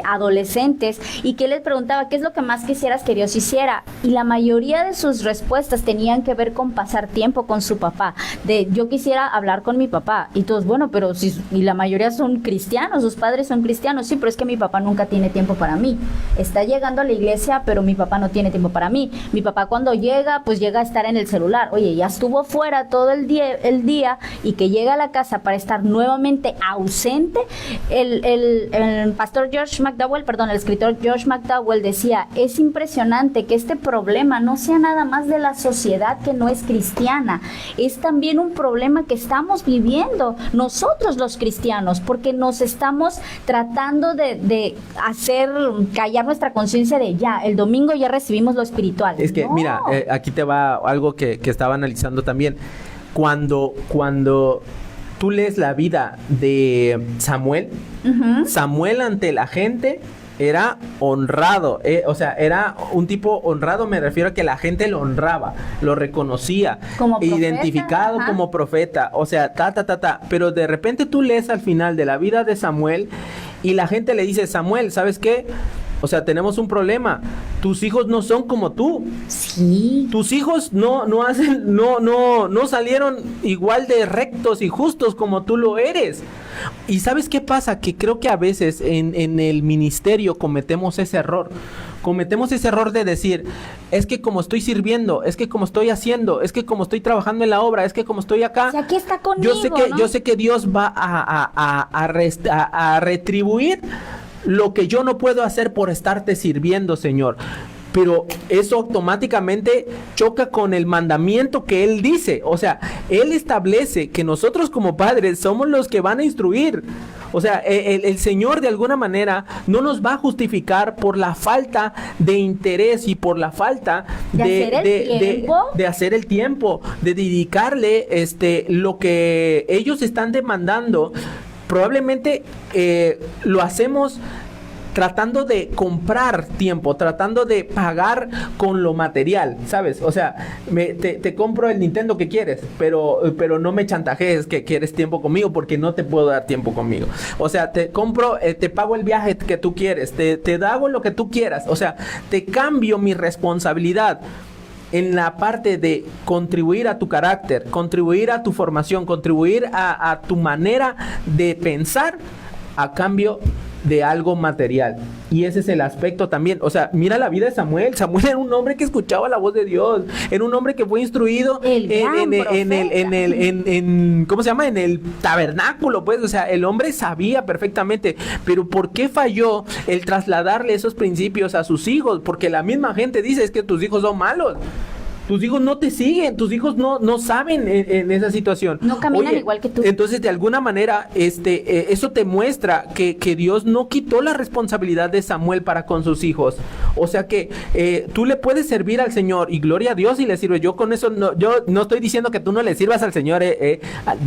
adolescentes, y que él les preguntaba, ¿qué es lo que más quisieras que Dios hiciera? Y la mayoría de sus respuestas tenían que ver con pasar tiempo con su papá, de yo quisiera hablar con mi papá, y todos, bueno, pero y la mayoría son cristianos, sus padres son cristianos, sí, pero es que mi papá nunca tiene tiempo para mí, está llegando a la iglesia, pero mi papá no tiene tiempo para mí, mi papá cuando llega, pues llega a estar en el celular, oye, ya estuvo fuera todo el día y que llega a la casa para estar nuevamente ausente. El pastor George McDowell, el escritor George McDowell decía, es impresionante que este problema no sea nada más de la sociedad que no es cristiana, es también un problema que estamos viviendo nosotros los cristianos, porque nos estamos tratando de hacer callar nuestra conciencia de ya, el domingo ya recibimos lo espiritual. Es que, mira, aquí te va algo que estaba analizando también. Cuando tú lees la vida de Samuel, Samuel ante la gente era honrado, o sea, era un tipo honrado, me refiero a que la gente lo honraba, lo reconocía, como profeta, identificado como profeta, o sea, pero de repente tú lees al final de la vida de Samuel y la gente le dice, Samuel, ¿sabes qué? O sea, tenemos un problema. Tus hijos no son como tú. Sí. Tus hijos no salieron igual de rectos y justos como tú lo eres. ¿Y sabes qué pasa? Que creo que a veces en el ministerio cometemos ese error. Cometemos ese error de decir, es que como estoy sirviendo, es que como estoy haciendo, es que como estoy trabajando en la obra, es que como estoy acá, o sea, aquí está conmigo, yo sé que Dios va a retribuir lo que yo no puedo hacer por estarte sirviendo, Señor. Pero eso automáticamente choca con el mandamiento que Él dice. O sea, Él establece que nosotros como padres somos los que van a instruir. O sea, el Señor de alguna manera no nos va a justificar por la falta de interés y por la falta de hacer el tiempo, de dedicarle lo que ellos están demandando. Probablemente lo hacemos tratando de comprar tiempo, tratando de pagar con lo material, ¿sabes? O sea, te compro el Nintendo que quieres, pero no me chantajees que quieres tiempo conmigo porque no te puedo dar tiempo conmigo. O sea, te compro, te pago el viaje que tú quieres, te hago lo que tú quieras. O sea, te cambio mi responsabilidad en la parte de contribuir a tu carácter, contribuir a tu formación, contribuir a tu manera de pensar a cambio de algo material. Y ese es el aspecto también. O sea, mira la vida de Samuel. Samuel era un hombre que escuchaba la voz de Dios. Era un hombre que fue instruido ¿cómo se llama? En el tabernáculo, pues. O sea, el hombre sabía perfectamente. Pero ¿por qué falló el trasladarle esos principios a sus hijos? Porque la misma gente dice, es que tus hijos son malos. tus hijos no te siguen, tus hijos no saben en esa situación. No caminan igual que tú. Entonces, de alguna manera, eso te muestra que Dios no quitó la responsabilidad de Samuel para con sus hijos. O sea que tú le puedes servir al Señor y gloria a Dios y le sirve. Yo con eso, yo no estoy diciendo que tú no le sirvas al Señor,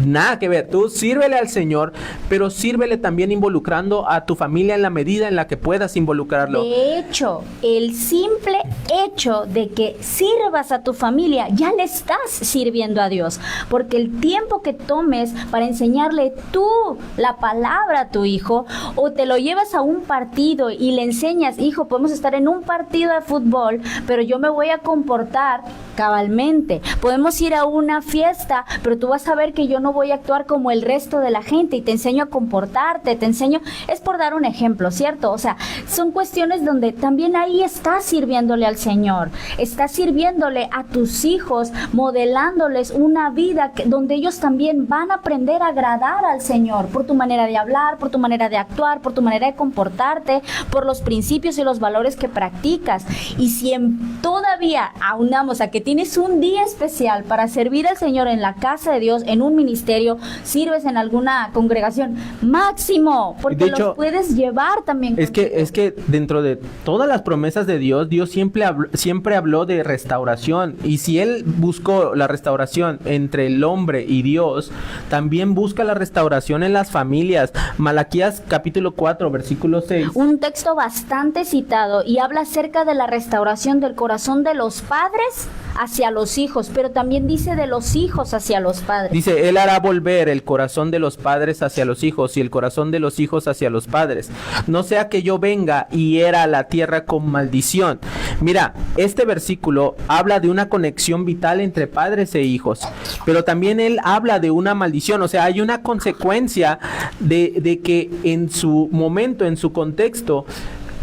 nada que ver. Tú sírvele al Señor, pero sírvele también involucrando a tu familia en la medida en la que puedas involucrarlo. De hecho, el simple hecho de que sirvas a tu familia, ya le estás sirviendo a Dios, porque el tiempo que tomes para enseñarle tú la palabra a tu hijo, o te lo llevas a un partido y le enseñas, hijo, podemos estar en un partido de fútbol, pero yo me voy a comportar cabalmente. Podemos ir a una fiesta, pero tú vas a ver que yo no voy a actuar como el resto de la gente y te enseño a comportarte, te enseño, es por dar un ejemplo, ¿cierto? O sea, son cuestiones donde también ahí estás sirviéndole al Señor, estás sirviéndole a tus hijos, modelándoles una vida donde ellos también van a aprender a agradar al Señor por tu manera de hablar, por tu manera de actuar, por tu manera de comportarte, por los principios y los valores que practicas. Y si todavía aunamos a que tienes un día especial para servir al Señor en la casa de Dios, en un ministerio, sirves en alguna congregación, máximo, porque de hecho, los puedes llevar también. Es que dentro de todas las promesas de Dios, Dios siempre habló de restauración, y si Él buscó la restauración entre el hombre y Dios, también busca la restauración en las familias. Malaquías capítulo 4, versículo 6. Un texto bastante citado y habla acerca de la restauración del corazón de los padres hacia los hijos, pero también dice de los hijos hacia los padres. Dice, Él hará volver el corazón de los padres hacia los hijos y el corazón de los hijos hacia los padres. No sea que yo venga y hiera la tierra con maldición. Mira, este versículo habla de una conexión vital entre padres e hijos, pero también Él habla de una maldición. O sea, hay una consecuencia de que en su momento, en su contexto,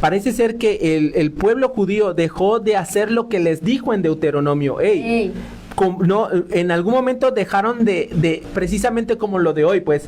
parece ser que el pueblo judío dejó de hacer lo que les dijo en Deuteronomio. No, en algún momento dejaron de precisamente como lo de hoy, pues.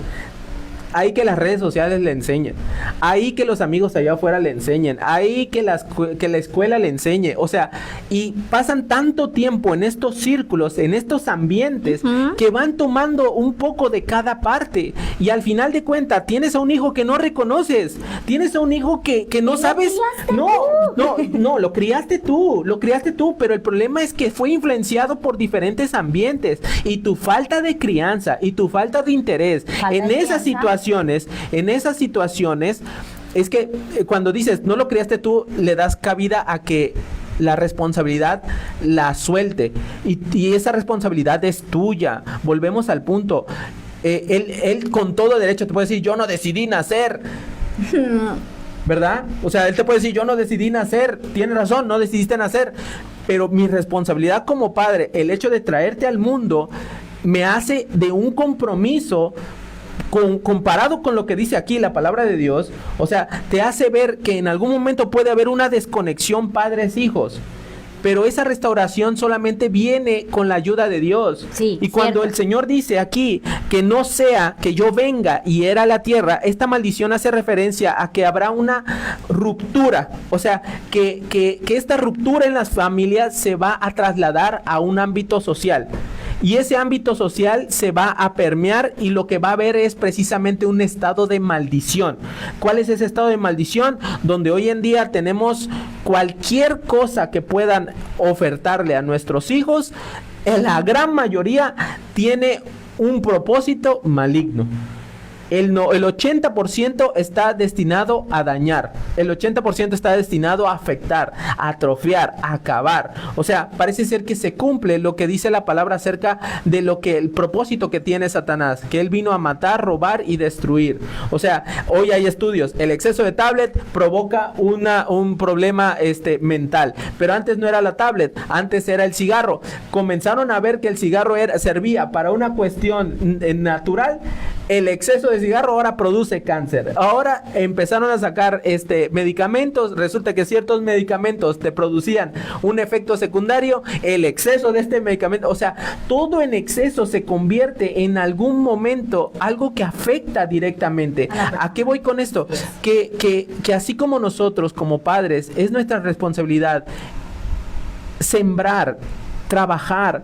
Ahí que las redes sociales le enseñen, ahí que los amigos allá afuera le enseñen, ahí que la escuela le enseñe, o sea, y pasan tanto tiempo en estos círculos, en estos ambientes, que van tomando un poco de cada parte, y al final de cuentas tienes a un hijo que no reconoces, tienes a un hijo que no sabes, no, lo criaste tú, pero el problema es que fue influenciado por diferentes ambientes, y tu falta de crianza, y tu falta de interés en esas situaciones, es que cuando dices no lo criaste tú, le das cabida a que la responsabilidad la suelte, y esa responsabilidad es tuya. Volvemos al punto. Él con todo derecho te puede decir, yo no decidí nacer, ¿verdad? O sea, él te puede decir, yo no decidí nacer, tienes razón, no decidiste nacer, pero mi responsabilidad como padre, el hecho de traerte al mundo, me hace de un compromiso comparado con lo que dice aquí la palabra de Dios. O sea, te hace ver que en algún momento puede haber una desconexión padres-hijos, pero esa restauración solamente viene con la ayuda de Dios. Sí, y cuando el Señor dice aquí que no sea que yo venga y hiera la tierra, esta maldición hace referencia a que habrá una ruptura. O sea, que esta ruptura en las familias se va a trasladar a un ámbito social. Y ese ámbito social se va a permear, y lo que va a haber es precisamente un estado de maldición. ¿Cuál es ese estado de maldición? Donde hoy en día tenemos cualquier cosa que puedan ofertarle a nuestros hijos, en la gran mayoría tiene un propósito maligno. El 80% está destinado a dañar, el 80% está destinado a afectar, a atrofiar, a acabar. O sea, parece ser que se cumple lo que dice la palabra acerca de lo que el propósito que tiene Satanás, que él vino a matar, robar y destruir. O sea, hoy hay estudios, el exceso de tablet provoca un problema mental, pero antes no era la tablet, antes era el cigarro. Comenzaron a ver que el cigarro servía para una cuestión natural. El exceso de cigarro ahora produce cáncer. Ahora empezaron a sacar medicamentos. Resulta que ciertos medicamentos te producían un efecto secundario. El exceso de este medicamento, o sea, todo en exceso se convierte en algún momento algo que afecta directamente. ¿A qué voy con esto? Que así como nosotros como padres es nuestra responsabilidad sembrar trabajar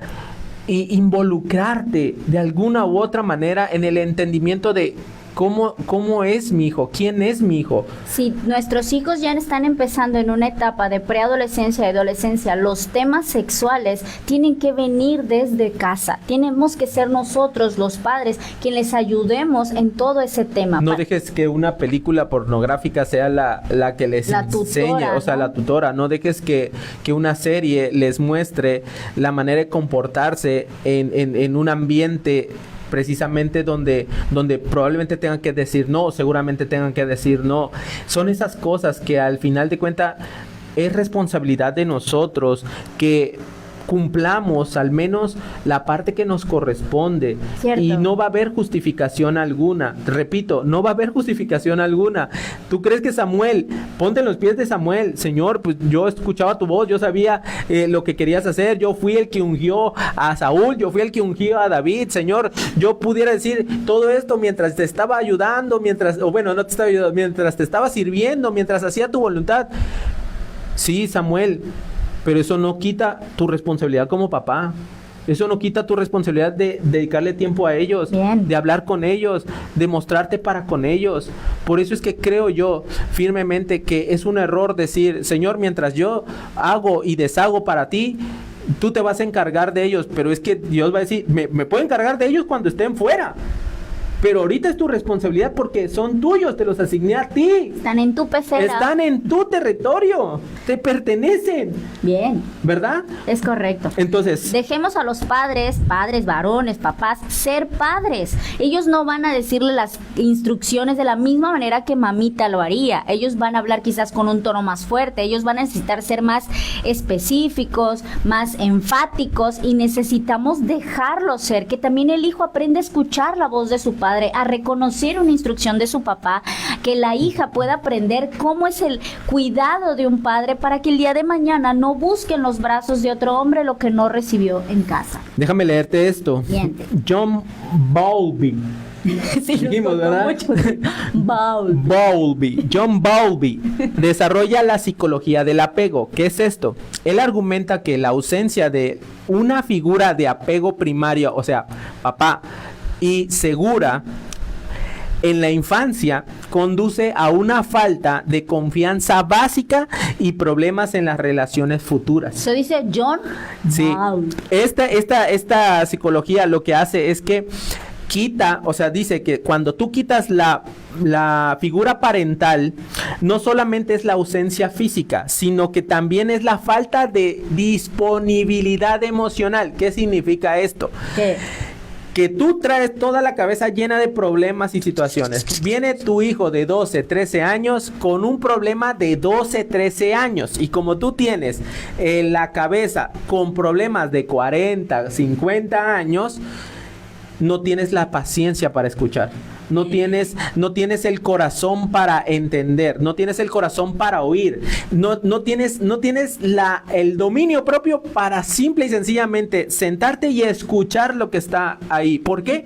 e involucrarte de alguna u otra manera en el entendimiento de cómo es mi hijo, quién es mi hijo. Si nuestros hijos ya están empezando en una etapa de preadolescencia y adolescencia, los temas sexuales tienen que venir desde casa. Tenemos que ser nosotros, los padres, quienes les ayudemos en todo ese tema. No dejes que una película pornográfica sea la que les enseñe, tutora, o sea, ¿no? la tutora. No dejes que una serie les muestre la manera de comportarse en un ambiente precisamente donde probablemente tengan que decir no, seguramente tengan que decir no. Son esas cosas que al final de cuentas es responsabilidad de nosotros que cumplamos al menos la parte que nos corresponde. Cierto. Y no va a haber justificación alguna. Repito, no va a haber justificación alguna. ¿Tú crees que Samuel, ponte en los pies de Samuel? Señor, pues yo escuchaba tu voz, yo sabía lo que querías hacer, yo fui el que ungió a Saúl, yo fui el que ungió a David, Señor, yo pudiera decir todo esto mientras te estaba ayudando, no te estaba ayudando, mientras te estaba sirviendo, mientras hacía tu voluntad. Sí, Samuel, pero eso no quita tu responsabilidad como papá. Eso no quita tu responsabilidad de dedicarle tiempo a ellos, Bien. de hablar con ellos, de mostrarte para con ellos. Por eso es que creo yo firmemente que es un error decir, Señor, mientras yo hago y deshago para ti, tú te vas a encargar de ellos. Pero es que Dios va a decir, me puedo encargar de ellos cuando estén fuera. Pero ahorita es tu responsabilidad porque son tuyos, te los asigné a ti. Están en tu pecera. Están en tu territorio, te pertenecen, Bien, ¿verdad? es correcto. Entonces, Dejemos a los padres, varones, papás, ser padres. Ellos no van a decirle las instrucciones de la misma manera que mamita lo haría. Ellos van a hablar quizás con un tono más fuerte. Ellos van a necesitar ser más específicos, más enfáticos, y necesitamos dejarlos ser. Que también el hijo aprenda a escuchar la voz de su padre, a reconocer una instrucción de su papá, que la hija pueda aprender cómo es el cuidado de un padre para que el día de mañana no busque en los brazos de otro hombre lo que no recibió en casa. déjame leerte esto. Siguiente. John Bowlby. Sí, Dijimos, ¿verdad? Bowlby. John Bowlby desarrolla la psicología del apego. ¿Qué es esto? Él argumenta que la ausencia de una figura de apego primario, o sea, papá, y segura en la infancia conduce a una falta de confianza básica y problemas en las relaciones futuras. Eso dice John Sí, Bowlby. esta psicología lo que hace es que quita, o sea, dice que cuando tú quitas la figura parental, no solamente es la ausencia física, sino que también es la falta de disponibilidad emocional. ¿Qué significa esto? ¿Qué? Que tú traes toda la cabeza llena de problemas y situaciones. Viene tu hijo de 12, 13 años con un problema de 12, 13 años. Y como tú tienes la cabeza con problemas de 40, 50 años, no tienes la paciencia para escuchar. No tienes el corazón para entender, no tienes el corazón para oír, no tienes el dominio propio para simple y sencillamente sentarte y escuchar lo que está ahí. ¿Por qué?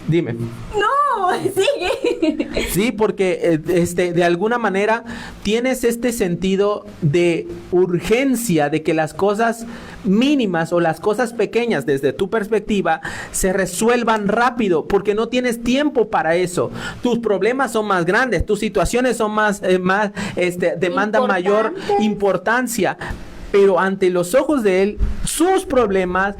Dime. No, sigue. Sí, porque de alguna manera tienes este sentido de urgencia de que las cosas mínimas o las cosas pequeñas desde tu perspectiva se resuelvan rápido, porque no tienes tiempo para eso. Tus problemas son más grandes, tus situaciones son demandan mayor importancia, pero ante los ojos de él, sus problemas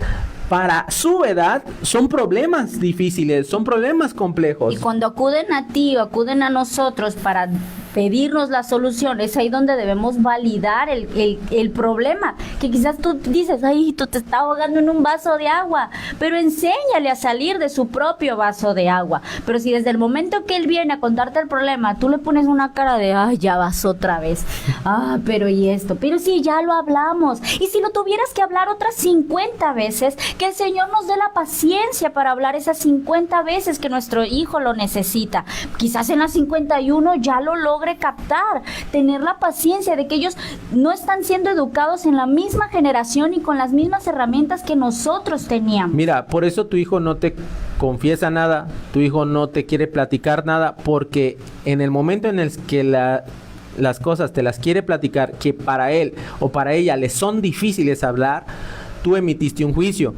para su edad son problemas difíciles, son problemas complejos. Y cuando acuden a ti o acuden a nosotros para pedirnos la solución, es ahí donde debemos validar el problema. Que quizás tú dices, ay, tú te estás ahogando en un vaso de agua, pero enséñale a salir de su propio vaso de agua. Pero si desde el momento que él viene a contarte el problema, tú le pones una cara de, ay, ya vas otra vez. Ah, pero y esto, pero si ya lo hablamos. Y si lo tuvieras que hablar otras 50 veces, que el Señor nos dé la paciencia para hablar esas 50 veces que nuestro hijo lo necesita. Quizás en las 51 ya lo logre captar, tener la paciencia de que ellos no están siendo educados en la misma generación y con las mismas herramientas que nosotros teníamos. Mira, por eso tu hijo no te confiesa nada, tu hijo no te quiere platicar nada, porque en el momento en el que las cosas te las quiere platicar, que para él o para ella le son difíciles hablar, tú emitiste un juicio,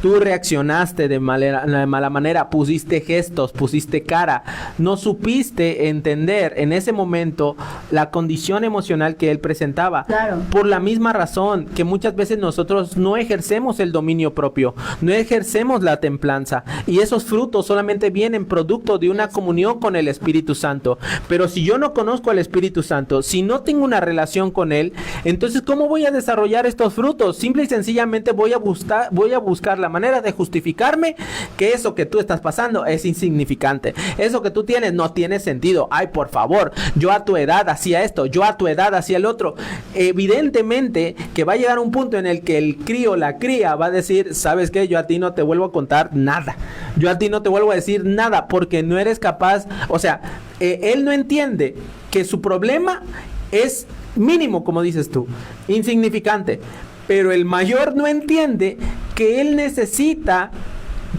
tú reaccionaste de mala manera, pusiste gestos, pusiste cara, no supiste entender en ese momento la condición emocional que él presentaba. Claro. Por la misma razón que muchas veces nosotros no ejercemos el dominio propio, no ejercemos la templanza, y esos frutos solamente vienen producto de una comunión con el Espíritu Santo. Pero si yo no conozco al Espíritu Santo, si no tengo una relación con él, entonces ¿cómo voy a desarrollar estos frutos? Simple y sencillamente voy a buscar la manera de justificarme que eso que tú estás pasando es insignificante, eso que tú tienes no tiene sentido. Ay, por favor, yo a tu edad hacía esto, yo a tu edad hacía el otro. Evidentemente que va a llegar un punto en el que el crío, la cría, va a decir, ¿sabes qué? Yo a ti no te vuelvo a contar nada, yo a ti no te vuelvo a decir nada, porque no eres capaz. O sea, él no entiende que su problema es mínimo, como dices tú, insignificante, pero el mayor no entiende que él necesita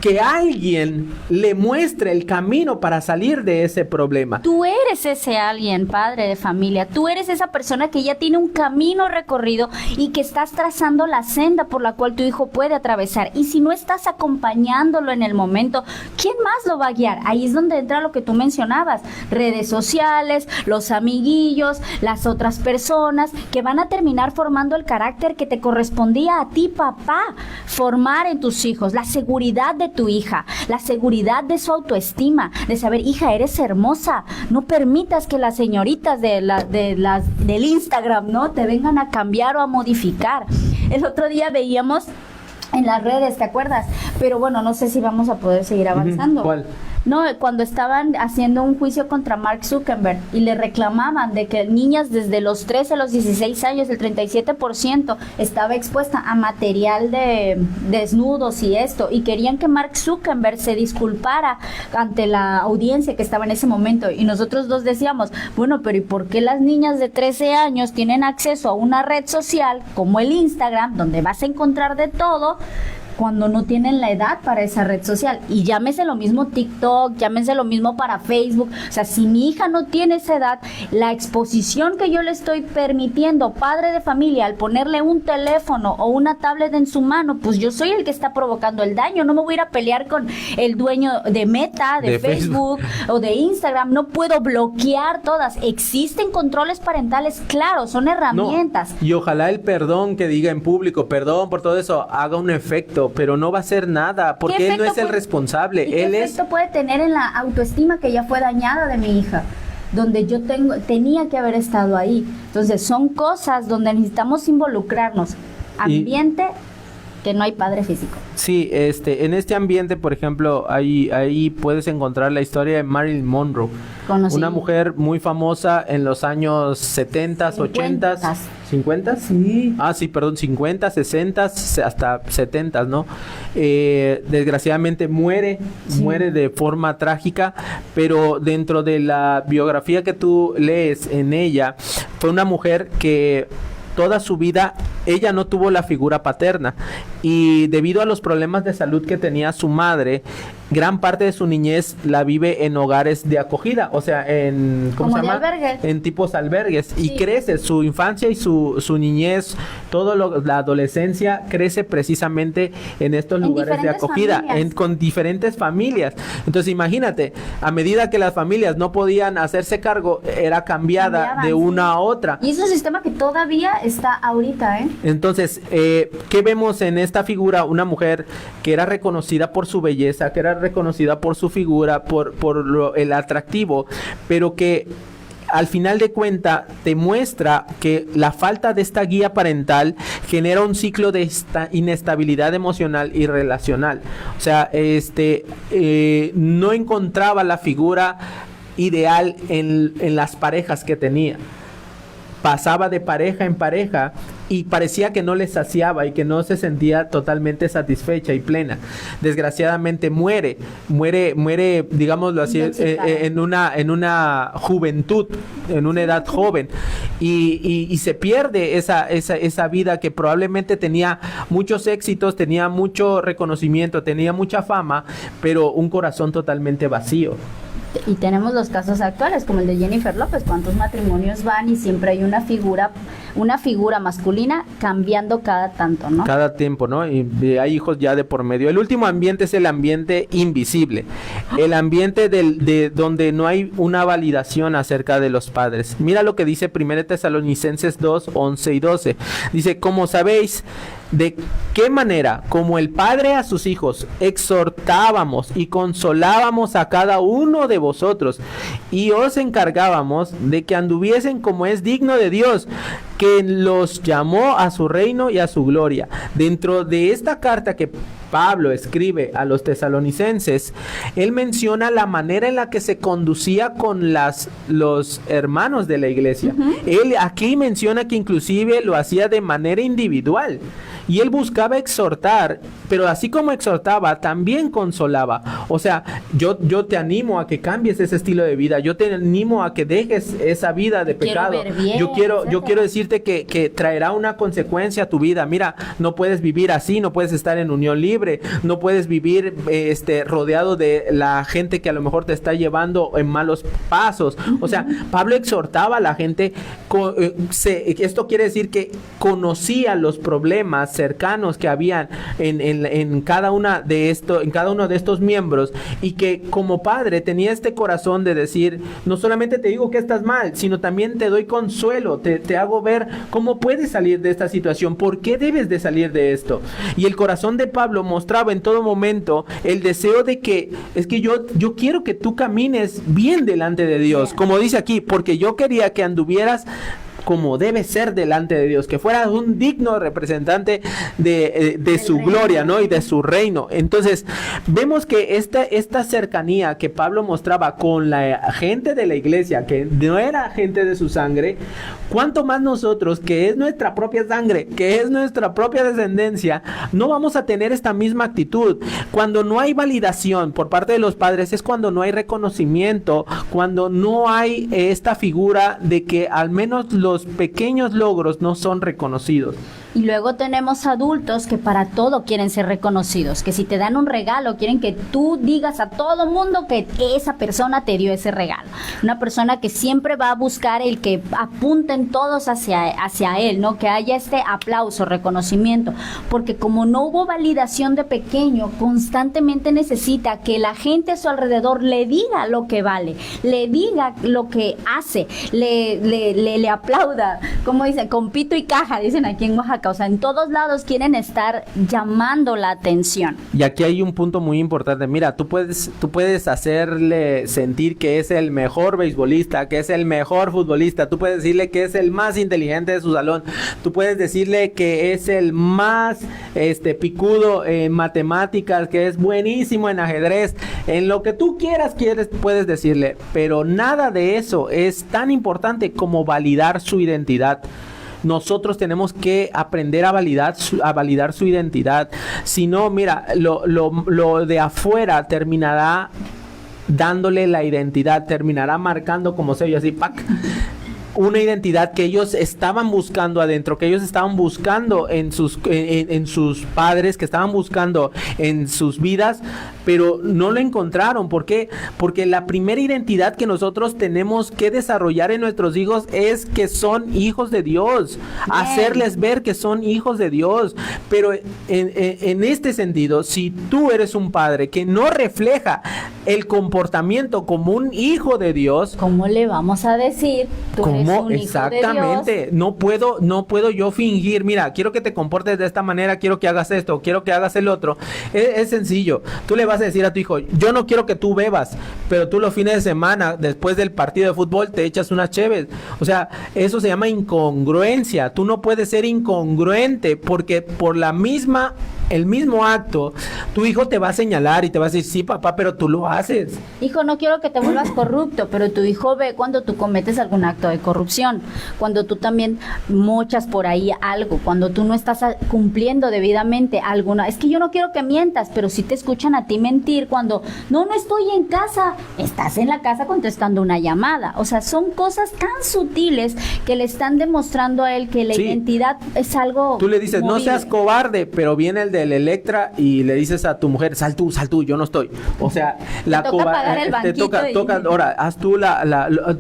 que alguien le muestre el camino para salir de ese problema. Tú eres ese alguien, padre de familia. Tú eres esa persona que ya tiene un camino recorrido y que estás trazando la senda por la cual tu hijo puede atravesar. Y si no estás acompañándolo en el momento, ¿quién más lo va a guiar? Ahí es donde entra lo que tú mencionabas. Redes sociales, los amiguillos, las otras personas que van a terminar formando el carácter que te correspondía a ti, papá, formar en tus hijos. La seguridad de tu hija, la seguridad de su autoestima, de saber, hija, eres hermosa, no permitas que las señoritas del Instagram, ¿no?, te vengan a cambiar o a modificar. El otro día veíamos en las redes, ¿te acuerdas? Pero bueno, no sé si vamos a poder seguir avanzando. ¿Cuál? No, cuando estaban haciendo un juicio contra Mark Zuckerberg y le reclamaban de que niñas desde los 13 a los 16 años, el 37% estaba expuesta a material de desnudos y esto, y querían que Mark Zuckerberg se disculpara ante la audiencia que estaba en ese momento, y nosotros dos decíamos, bueno, pero ¿y por qué las niñas de 13 años tienen acceso a una red social como el Instagram, donde vas a encontrar de todo, cuando no tienen la edad para esa red social? Y llámese lo mismo TikTok, llámese lo mismo para Facebook. O sea, si mi hija no tiene esa edad, la exposición que yo le estoy permitiendo, padre de familia, al ponerle un teléfono o una tablet en su mano, pues yo soy el que está provocando el daño. No me voy a ir a pelear con el dueño de Meta, de Facebook o de Instagram. No puedo bloquear todas. Existen controles parentales, claro, son herramientas. No, y ojalá el perdón que diga en público, perdón por todo eso, haga un efecto, pero no va a hacer nada, porque él no es el responsable. ¿Y qué efecto puede tener en la autoestima que ya fue dañada de mi hija? Donde yo tenía que haber estado ahí. Entonces son cosas donde necesitamos involucrarnos. Ambiente, que no hay padre físico. Sí, en este ambiente, por ejemplo, ahí puedes encontrar la historia de Marilyn Monroe. Conocí. Una mujer muy famosa en los años 70s, 80s, 50s. Sí. Ah, sí, perdón, 50, 60, hasta 70, ¿no? Desgraciadamente muere de forma trágica, pero dentro de la biografía que tú lees en ella, fue una mujer que toda su vida ella no tuvo la figura paterna, y debido a los problemas de salud que tenía su madre, gran parte de su niñez la vive en hogares de acogida, o sea, en ¿cómo se llama? Albergues. En tipos albergues, Sí. y crece su infancia y su niñez, la adolescencia crece precisamente en estos lugares de acogida, con diferentes familias. Entonces imagínate, a medida que las familias no podían hacerse cargo, era cambiada de una a otra. Y es un sistema que todavía está ahorita, ¿eh? Entonces, ¿qué vemos en esta figura? Una mujer que era reconocida por su belleza, que era reconocida por su figura, por el atractivo, pero que al final de cuentas te muestra que la falta de esta guía parental genera un ciclo de inestabilidad emocional y relacional. O sea, no encontraba la figura ideal en las parejas que tenía. Pasaba de pareja en pareja y parecía que no le saciaba y que no se sentía totalmente satisfecha y plena. Desgraciadamente muere, digámoslo así, en una juventud, en una edad joven, y se pierde esa vida que probablemente tenía muchos éxitos, tenía mucho reconocimiento, tenía mucha fama, pero un corazón totalmente vacío. Y tenemos los casos actuales, como el de Jennifer López, cuántos matrimonios van y siempre hay una figura masculina cambiando cada tanto, ¿no? Cada tiempo, ¿no? Y hay hijos ya de por medio. El último ambiente es el ambiente invisible, el ambiente de donde no hay una validación acerca de los padres. Mira lo que dice 1 Tesalonicenses 2, 11 y 12. Dice, como sabéis, de qué manera, como el Padre a sus hijos, exhortábamos y consolábamos a cada uno de vosotros, y os encargábamos de que anduviesen como es digno de Dios, que los llamó a su reino y a su gloria. Dentro de esta carta que Pablo escribe a los tesalonicenses, él menciona la manera en la que se conducía con los hermanos de la iglesia. Él aquí menciona que inclusive lo hacía de manera individual. Y él buscaba exhortar, pero así como exhortaba, también consolaba. O sea, yo te animo a que cambies ese estilo de vida. Yo te animo a que dejes esa vida de pecado. Yo quiero decirte que traerá una consecuencia a tu vida. Mira, no puedes vivir así, no puedes estar en unión libre, no puedes vivir rodeado de la gente que a lo mejor te está llevando en malos pasos. O sea, Pablo exhortaba a la gente. Esto quiere decir que conocía los problemas cercanos que habían en cada uno de estos miembros, y que como padre tenía este corazón de decir, no solamente te digo que estás mal, sino también te doy consuelo, te hago ver cómo puedes salir de esta situación, por qué debes de salir de esto. Y el corazón de Pablo mostraba en todo momento el deseo de que, es que yo quiero que tú camines bien delante de Dios, como dice aquí, porque yo quería que anduvieras como debe ser delante de Dios, que fuera un digno representante de su gloria, ¿no? Y de su reino. Entonces, vemos que esta cercanía que Pablo mostraba con la gente de la iglesia, que no era gente de su sangre, cuánto más nosotros, que es nuestra propia sangre, que es nuestra propia descendencia, no vamos a tener esta misma actitud. Cuando no hay validación por parte de los padres, es cuando no hay reconocimiento, cuando no hay esta figura de que al menos los pequeños logros no son reconocidos. Y luego tenemos adultos que para todo quieren ser reconocidos, que si te dan un regalo quieren que tú digas a todo mundo que esa persona te dio ese regalo. Una persona que siempre va a buscar el que apunten todos hacia él, ¿no? Que haya este aplauso, reconocimiento, porque como no hubo validación de pequeño, constantemente necesita que la gente a su alrededor le diga lo que vale, le diga lo que hace, le aplauda, como dicen, con pito y caja, dicen aquí en Oaxaca. O sea, en todos lados quieren estar llamando la atención. Y aquí hay un punto muy importante. Mira, tú puedes hacerle sentir que es el mejor beisbolista, que es el mejor futbolista. Tú puedes decirle que es el más inteligente de su salón. Tú puedes decirle que es el más picudo en matemáticas, que es buenísimo en ajedrez. En lo que tú quieras, puedes decirle. Pero nada de eso es tan importante como validar su identidad. Nosotros tenemos que aprender a validar su identidad. Si no, mira, lo de afuera terminará dándole la identidad, terminará marcando como sello así, ¡pac! Una identidad que ellos estaban buscando adentro, que ellos estaban buscando en sus padres, que estaban buscando en sus vidas, pero no lo encontraron. ¿Por qué? Porque la primera identidad que nosotros tenemos que desarrollar en nuestros hijos es que son hijos de Dios. Bien. Hacerles ver que son hijos de Dios. Pero en este sentido, si tú eres un padre que no refleja el comportamiento como un hijo de Dios, ¿cómo le vamos a decir? Tú eres un exactamente, hijo de Dios. No puedo yo fingir, mira, quiero que te comportes de esta manera, quiero que hagas esto, quiero que hagas el otro. Es sencillo. Tú le vas a decir a tu hijo, yo no quiero que tú bebas, pero tú los fines de semana, después del partido de fútbol, te echas unas cheves. O sea, eso se llama incongruencia. Tú no puedes ser incongruente, porque por el mismo acto, tu hijo te va a señalar y te va a decir, sí, papá, pero tú lo haces. Hijo, no quiero que te vuelvas corrupto, pero tu hijo ve cuando tú cometes algún acto de corrupción, cuando tú también mochas por ahí algo, cuando tú no estás cumpliendo debidamente alguna. Es que yo no quiero que mientas, pero sí te escuchan a ti mentir cuando no estoy en casa, estás en la casa contestando una llamada. O sea, son cosas tan sutiles que le están demostrando a él que la identidad es algo. Tú le dices, movible. No seas cobarde, pero viene el de el Electra y le dices a tu mujer, sal tú, yo no estoy. O sea, Te toca pagar el te toca, ahora, haz tú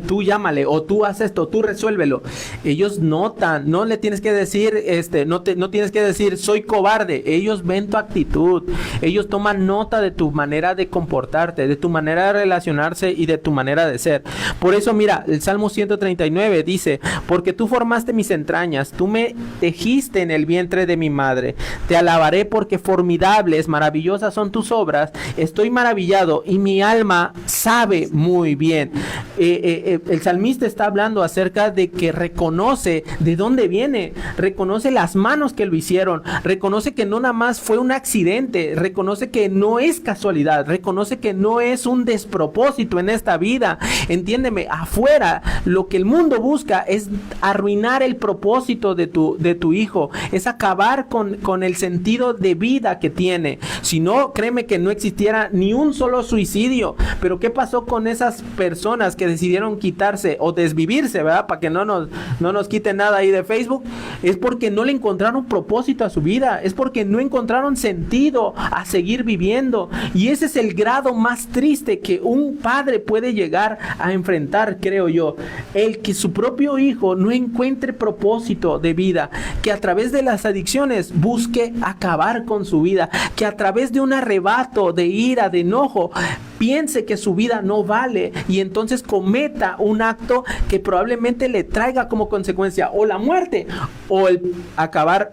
tú llámale, o tú haz esto, tú resuélvelo. Ellos notan, no le tienes que decir, no tienes que decir, soy cobarde. Ellos ven tu actitud, ellos toman nota de tu manera de comportarte, de tu manera de relacionarse y de tu manera de ser. Por eso, mira, el Salmo 139 dice, porque tú formaste mis entrañas, tú me tejiste en el vientre de mi madre. Te alabaré porque formidables, maravillosas son tus obras. Estoy maravillado y mi alma sabe muy bien. El salmista está hablando acerca de que reconoce de dónde viene, reconoce las manos que lo hicieron, reconoce que no nada más fue un accidente, reconoce que no es casualidad, reconoce que no es un despropósito en esta vida. Entiéndeme, afuera lo que el mundo busca es arruinar el propósito de tu hijo, es acabar con el sentido de vida que tiene. Si no, créeme que no existiera ni un solo suicidio. Pero ¿qué pasó con esas personas que decidieron quitarse o desvivirse, ¿verdad? Para que no nos quiten nada ahí de Facebook. Es porque no le encontraron propósito a su vida, es porque no encontraron sentido a seguir viviendo. Y ese es el grado más triste que un padre puede llegar a enfrentar, creo yo. El que su propio hijo no encuentre propósito de vida, que a través de las adicciones busque acabar con su vida, que a través de un arrebato de ira, de enojo, piense que su vida no vale y entonces cometa un acto que probablemente le traiga como consecuencia o la muerte o el acabar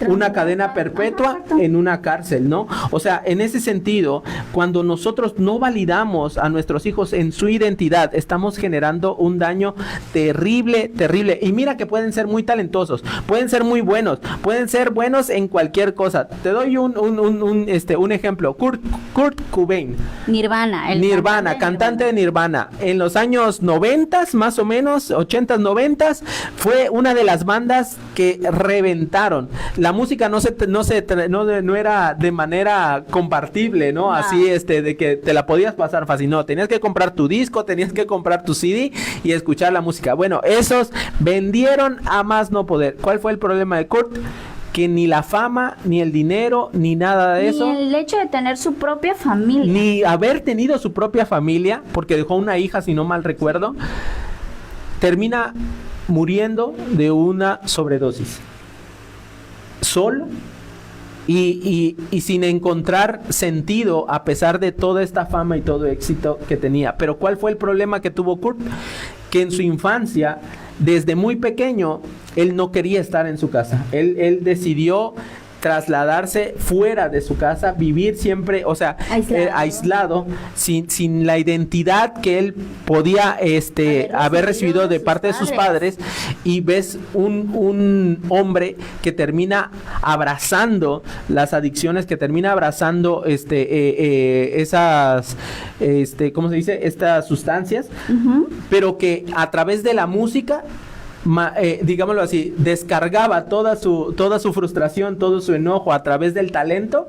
una cadena perpetua en una cárcel, ¿no? O sea, en ese sentido, cuando nosotros no validamos a nuestros hijos en su identidad, estamos generando un daño terrible, terrible. Y mira que pueden ser muy talentosos, pueden ser muy buenos, pueden ser buenos en cualquier cosa. Te doy un ejemplo. Kurt Cobain. Nirvana, cantante de Nirvana. En los años 90, más o menos, 80s, 90s, fue una de las bandas que reventaron. La música no era de manera compartible, ¿no? Así, de que te la podías pasar fácil. No, tenías que comprar tu disco, tenías que comprar tu CD y escuchar la música. Bueno, esos vendieron a más no poder. ¿Cuál fue el problema de Kurt? Que ni la fama, ni el dinero, ni nada de eso. Ni el hecho de tener su propia familia. Ni haber tenido su propia familia, porque dejó una hija, si no mal recuerdo, termina muriendo de una sobredosis. Solo y sin encontrar sentido a pesar de toda esta fama y todo éxito que tenía. Pero ¿cuál fue el problema que tuvo Kurt? Que en su infancia, desde muy pequeño, él no quería estar en su casa. Él decidió trasladarse fuera de su casa, vivir siempre, o sea, aislado sin la identidad que él podía haber recibido de parte de sus padres. Y ves un hombre que termina abrazando las adicciones, que termina abrazando esas ¿cómo se dice? Estas sustancias, pero que a través de la música, digámoslo así, descargaba toda su frustración, todo su enojo a través del talento,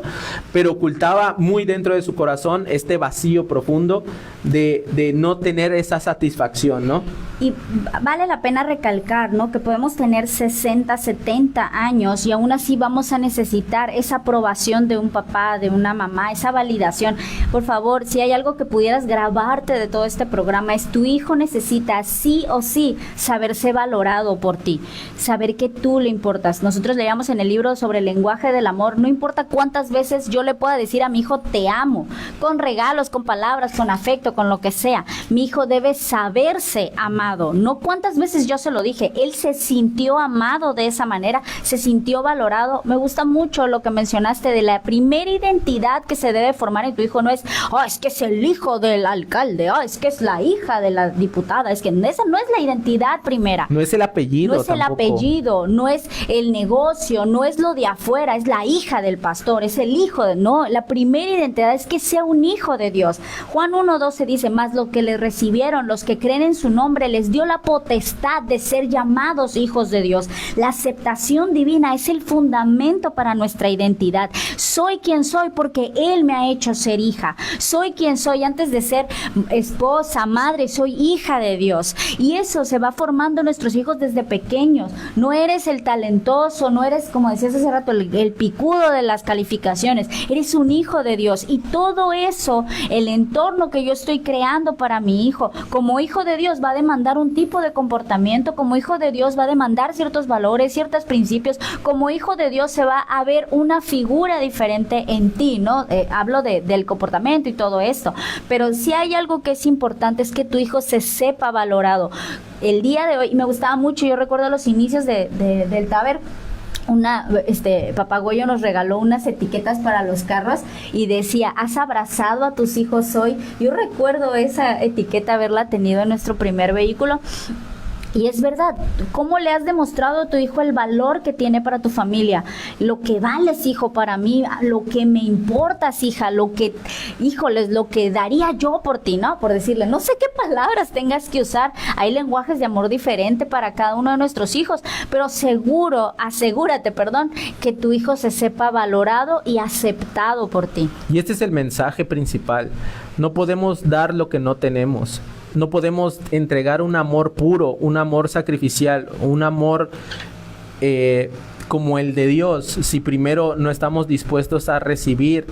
pero ocultaba muy dentro de su corazón este vacío profundo de no tener esa satisfacción, ¿no? Y vale la pena recalcar, ¿no? Que podemos tener 60, 70 años y aún así vamos a necesitar esa aprobación de un papá, de una mamá, esa validación. Por favor, si hay algo que pudieras grabarte de todo este programa, es tu hijo necesita sí o sí saberse valorado por ti, saber que tú le importas. Nosotros leíamos en el libro sobre el lenguaje del amor, no importa cuántas veces yo le pueda decir a mi hijo te amo, con regalos, con palabras, con afecto, con lo que sea, mi hijo debe saberse amado, no cuántas veces yo se lo dije, él se sintió amado de esa manera, se sintió valorado. Me gusta mucho lo que mencionaste de la primera identidad que se debe formar en tu hijo. No es, es que es el hijo del alcalde, es que es la hija de la diputada, es que esa no es la identidad primera. No es el apellido. No es tampoco. El apellido, no es el negocio, no es lo de afuera, es la hija del pastor, es el hijo de... No, la primera identidad es que sea un hijo de Dios. Juan 1:12 dice, más lo que le recibieron, los que creen en su nombre, les dio la potestad de ser llamados hijos de Dios. La aceptación divina es el fundamento para nuestra identidad. Soy quien soy porque Él me ha hecho ser hija. Soy quien soy antes de ser esposa, madre, soy hija de Dios. Y eso se va formando en nuestros hijos hijos desde pequeños. No eres el talentoso, no eres, como decías hace rato, el picudo de las calificaciones. Eres un hijo de Dios, y todo eso, el entorno que yo estoy creando para mi hijo, como hijo de Dios va a demandar un tipo de comportamiento, como hijo de Dios va a demandar ciertos valores, ciertos principios, como hijo de Dios se va a ver una figura diferente en ti, ¿no? Hablo del comportamiento y todo esto, pero si hay algo que es importante es que tu hijo se sepa valorado. El día de hoy, me gustaba mucho, yo recuerdo los inicios del Taber, Papá Goyo nos regaló unas etiquetas para los carros y decía, ¿has abrazado a tus hijos hoy? Yo recuerdo esa etiqueta haberla tenido en nuestro primer vehículo. Y es verdad, ¿cómo le has demostrado a tu hijo el valor que tiene para tu familia? Lo que vales, hijo, para mí, lo que me importas, hija, lo que daría yo por ti, ¿no? Por decirle, no sé qué palabras tengas que usar. Hay lenguajes de amor diferente para cada uno de nuestros hijos, pero asegúrate, que tu hijo se sepa valorado y aceptado por ti. Y este es el mensaje principal. No podemos dar lo que no tenemos. No podemos entregar un amor puro, un amor sacrificial, un amor como el de Dios, si primero no estamos dispuestos a recibir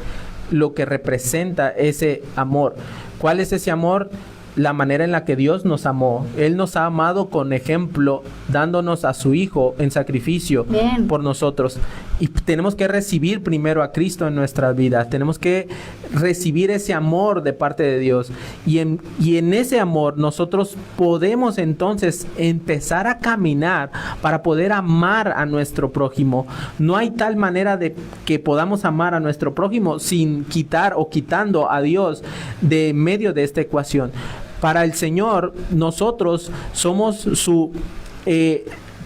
lo que representa ese amor. ¿Cuál es ese amor? La manera en la que Dios nos amó. Él nos ha amado con ejemplo, dándonos a su Hijo en sacrificio. Bien. Por nosotros. Y tenemos que recibir primero a Cristo en nuestras vidas. Tenemos que recibir ese amor de parte de Dios. Y en ese amor nosotros podemos entonces empezar a caminar para poder amar a nuestro prójimo. No hay tal manera de que podamos amar a nuestro prójimo sin quitar o quitando a Dios de medio de esta ecuación. Para el Señor, nosotros somos su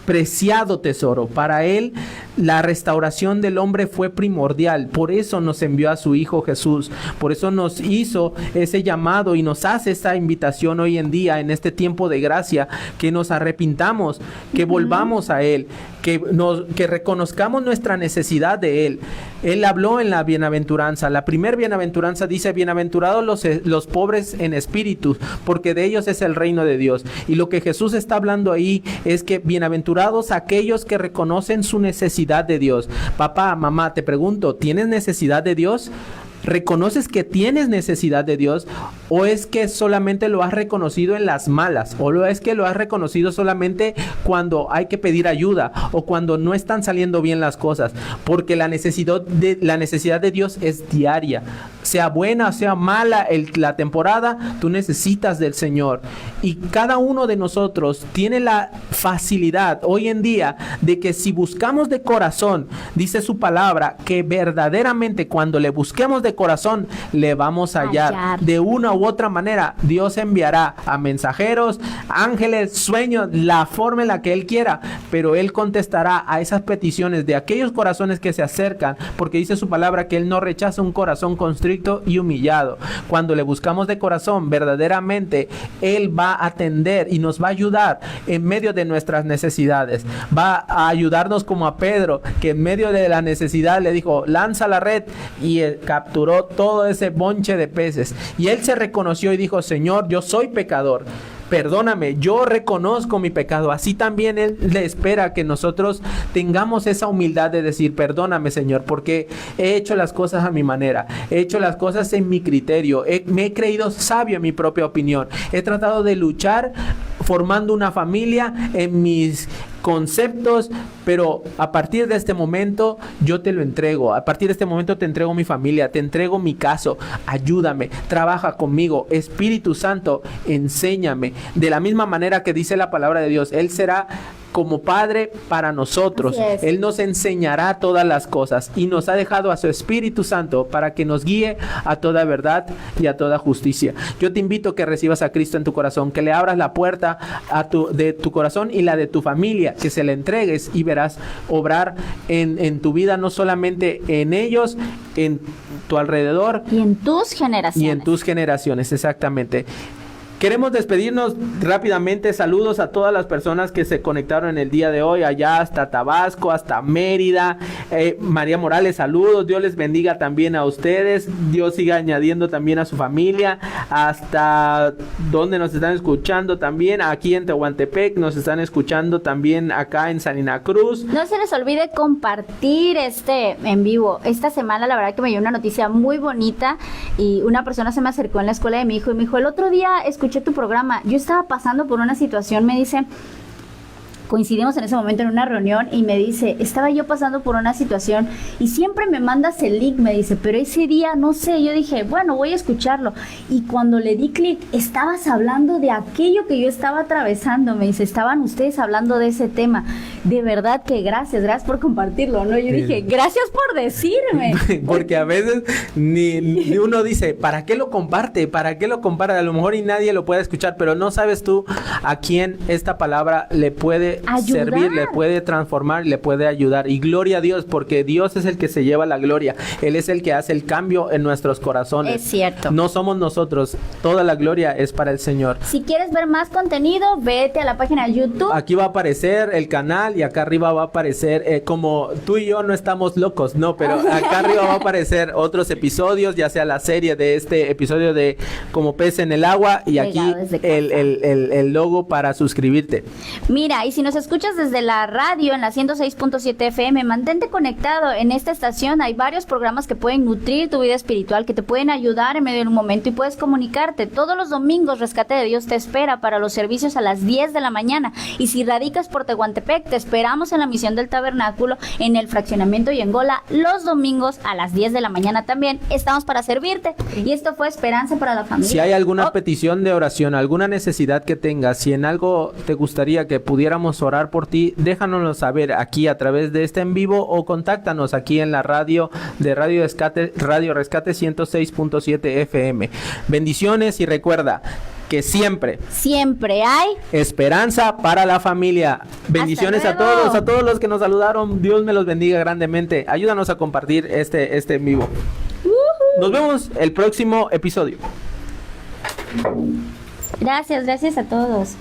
preciado tesoro. Para Él, la restauración del hombre fue primordial. Por eso nos envió a su Hijo Jesús. Por eso nos hizo ese llamado y nos hace esta invitación hoy en día, en este tiempo de gracia, que nos arrepintamos, que volvamos a Él, que reconozcamos nuestra necesidad de Él. Él habló en la bienaventuranza. La primera bienaventuranza dice, bienaventurados los pobres en espíritu, porque de ellos es el reino de Dios. Y lo que Jesús está hablando ahí es que bienaventurados aquellos que reconocen su necesidad de Dios. Papá, mamá, te pregunto, ¿tienes necesidad de Dios? ¿Reconoces que tienes necesidad de Dios? ¿O es que solamente lo has reconocido en las malas? ¿O es que lo has reconocido solamente cuando hay que pedir ayuda? ¿O cuando no están saliendo bien las cosas? Porque la necesidad de Dios es diaria. Sea buena, sea mala la temporada, tú necesitas del Señor. Y cada uno de nosotros tiene la facilidad hoy en día de que si buscamos de corazón, dice su palabra, que verdaderamente cuando le busquemos de corazón, le vamos a hallar. De una u otra manera, Dios enviará a mensajeros, ángeles, sueños, la forma en la que Él quiera, pero Él contestará a esas peticiones de aquellos corazones que se acercan, porque dice su palabra que Él no rechaza un corazón constricto y humillado. Cuando le buscamos de corazón, verdaderamente Él va a atender y nos va a ayudar en medio de nuestras necesidades. Va a ayudarnos como a Pedro, que en medio de la necesidad le dijo, lanza la red, y capturó todo ese bonche de peces. Y él se reconoció y dijo, Señor, yo soy pecador. Perdóname, yo reconozco mi pecado. Así también Él le espera que nosotros tengamos esa humildad de decir, perdóname, Señor, porque he hecho las cosas a mi manera, he hecho las cosas en mi criterio, me he creído sabio en mi propia opinión, he tratado de luchar formando una familia en mis conceptos, pero a partir de este momento yo te lo entrego. A partir de este momento te entrego mi familia, te entrego mi caso. Ayúdame, trabaja conmigo. Espíritu Santo, enséñame. De la misma manera que dice la palabra de Dios, Él será como Padre para nosotros. Él nos enseñará todas las cosas y nos ha dejado a su Espíritu Santo para que nos guíe a toda verdad y a toda justicia. Yo te invito a que recibas a Cristo en tu corazón, que le abras la puerta de tu corazón y la de tu familia, que se la entregues y verás obrar en tu vida, no solamente en ellos, en tu alrededor y en tus generaciones. Y en tus generaciones, exactamente. Queremos despedirnos rápidamente. Saludos a todas las personas que se conectaron en el día de hoy, allá hasta Tabasco, hasta Mérida. María Morales, saludos. Dios les bendiga también a ustedes. Dios siga añadiendo también a su familia. Hasta donde nos están escuchando también, aquí en Tehuantepec, nos están escuchando también acá en Salina Cruz. No se les olvide compartir este en vivo. Esta semana la verdad que me dio una noticia muy bonita y una persona se me acercó en la escuela de mi hijo y me dijo, el otro día escuché tu programa, yo estaba pasando por una situación, me dice, coincidimos en ese momento en una reunión y me dice, estaba yo pasando por una situación y siempre me mandas el link, me dice, pero ese día no sé, yo dije, bueno, voy a escucharlo, y cuando le di clic, estabas hablando de aquello que yo estaba atravesando, me dice, estaban ustedes hablando de ese tema, de verdad que gracias por compartirlo, ¿no? Yo dije, gracias por decirme. Porque a veces ni uno dice, ¿para qué lo comparte? ¿Para qué lo comparte? A lo mejor y nadie lo puede escuchar, pero no sabes tú a quién esta palabra le puede ayudar, servir, le puede transformar, le puede ayudar. Y gloria a Dios, porque Dios es el que se lleva la gloria. Él es el que hace el cambio en nuestros corazones. Es cierto. No somos nosotros. Toda la gloria es para el Señor. Si quieres ver más contenido, vete a la página de YouTube. Aquí va a aparecer el canal y acá arriba va a aparecer, como tú y yo no estamos locos, no, pero acá arriba va a aparecer otros episodios, ya sea la serie de este episodio de Como Pez en el Agua, y aquí el logo para suscribirte. Mira, y si nos escuchas desde la radio en la 106.7 FM, mantente conectado. En esta estación hay varios programas que pueden nutrir tu vida espiritual, que te pueden ayudar en medio de un momento y puedes comunicarte. Todos los domingos Rescate de Dios te espera para los servicios a las 10 de la mañana. Y si radicas por Tehuantepec, te esperamos en la misión del tabernáculo, en el fraccionamiento y en Gola, los domingos a las 10 de la mañana también. Estamos para servirte. Y esto fue Esperanza para la Familia. Si hay alguna petición de oración, alguna necesidad que tengas, si en algo te gustaría que pudiéramos orar por ti, déjanoslo saber aquí a través de este en vivo o contáctanos aquí en la radio de Radio Rescate 106.7 FM. Bendiciones y recuerda que siempre hay esperanza para la familia. Bendiciones a todos los que nos saludaron. Dios me los bendiga grandemente. Ayúdanos a compartir este en vivo. Nos vemos el próximo episodio. Gracias a todos.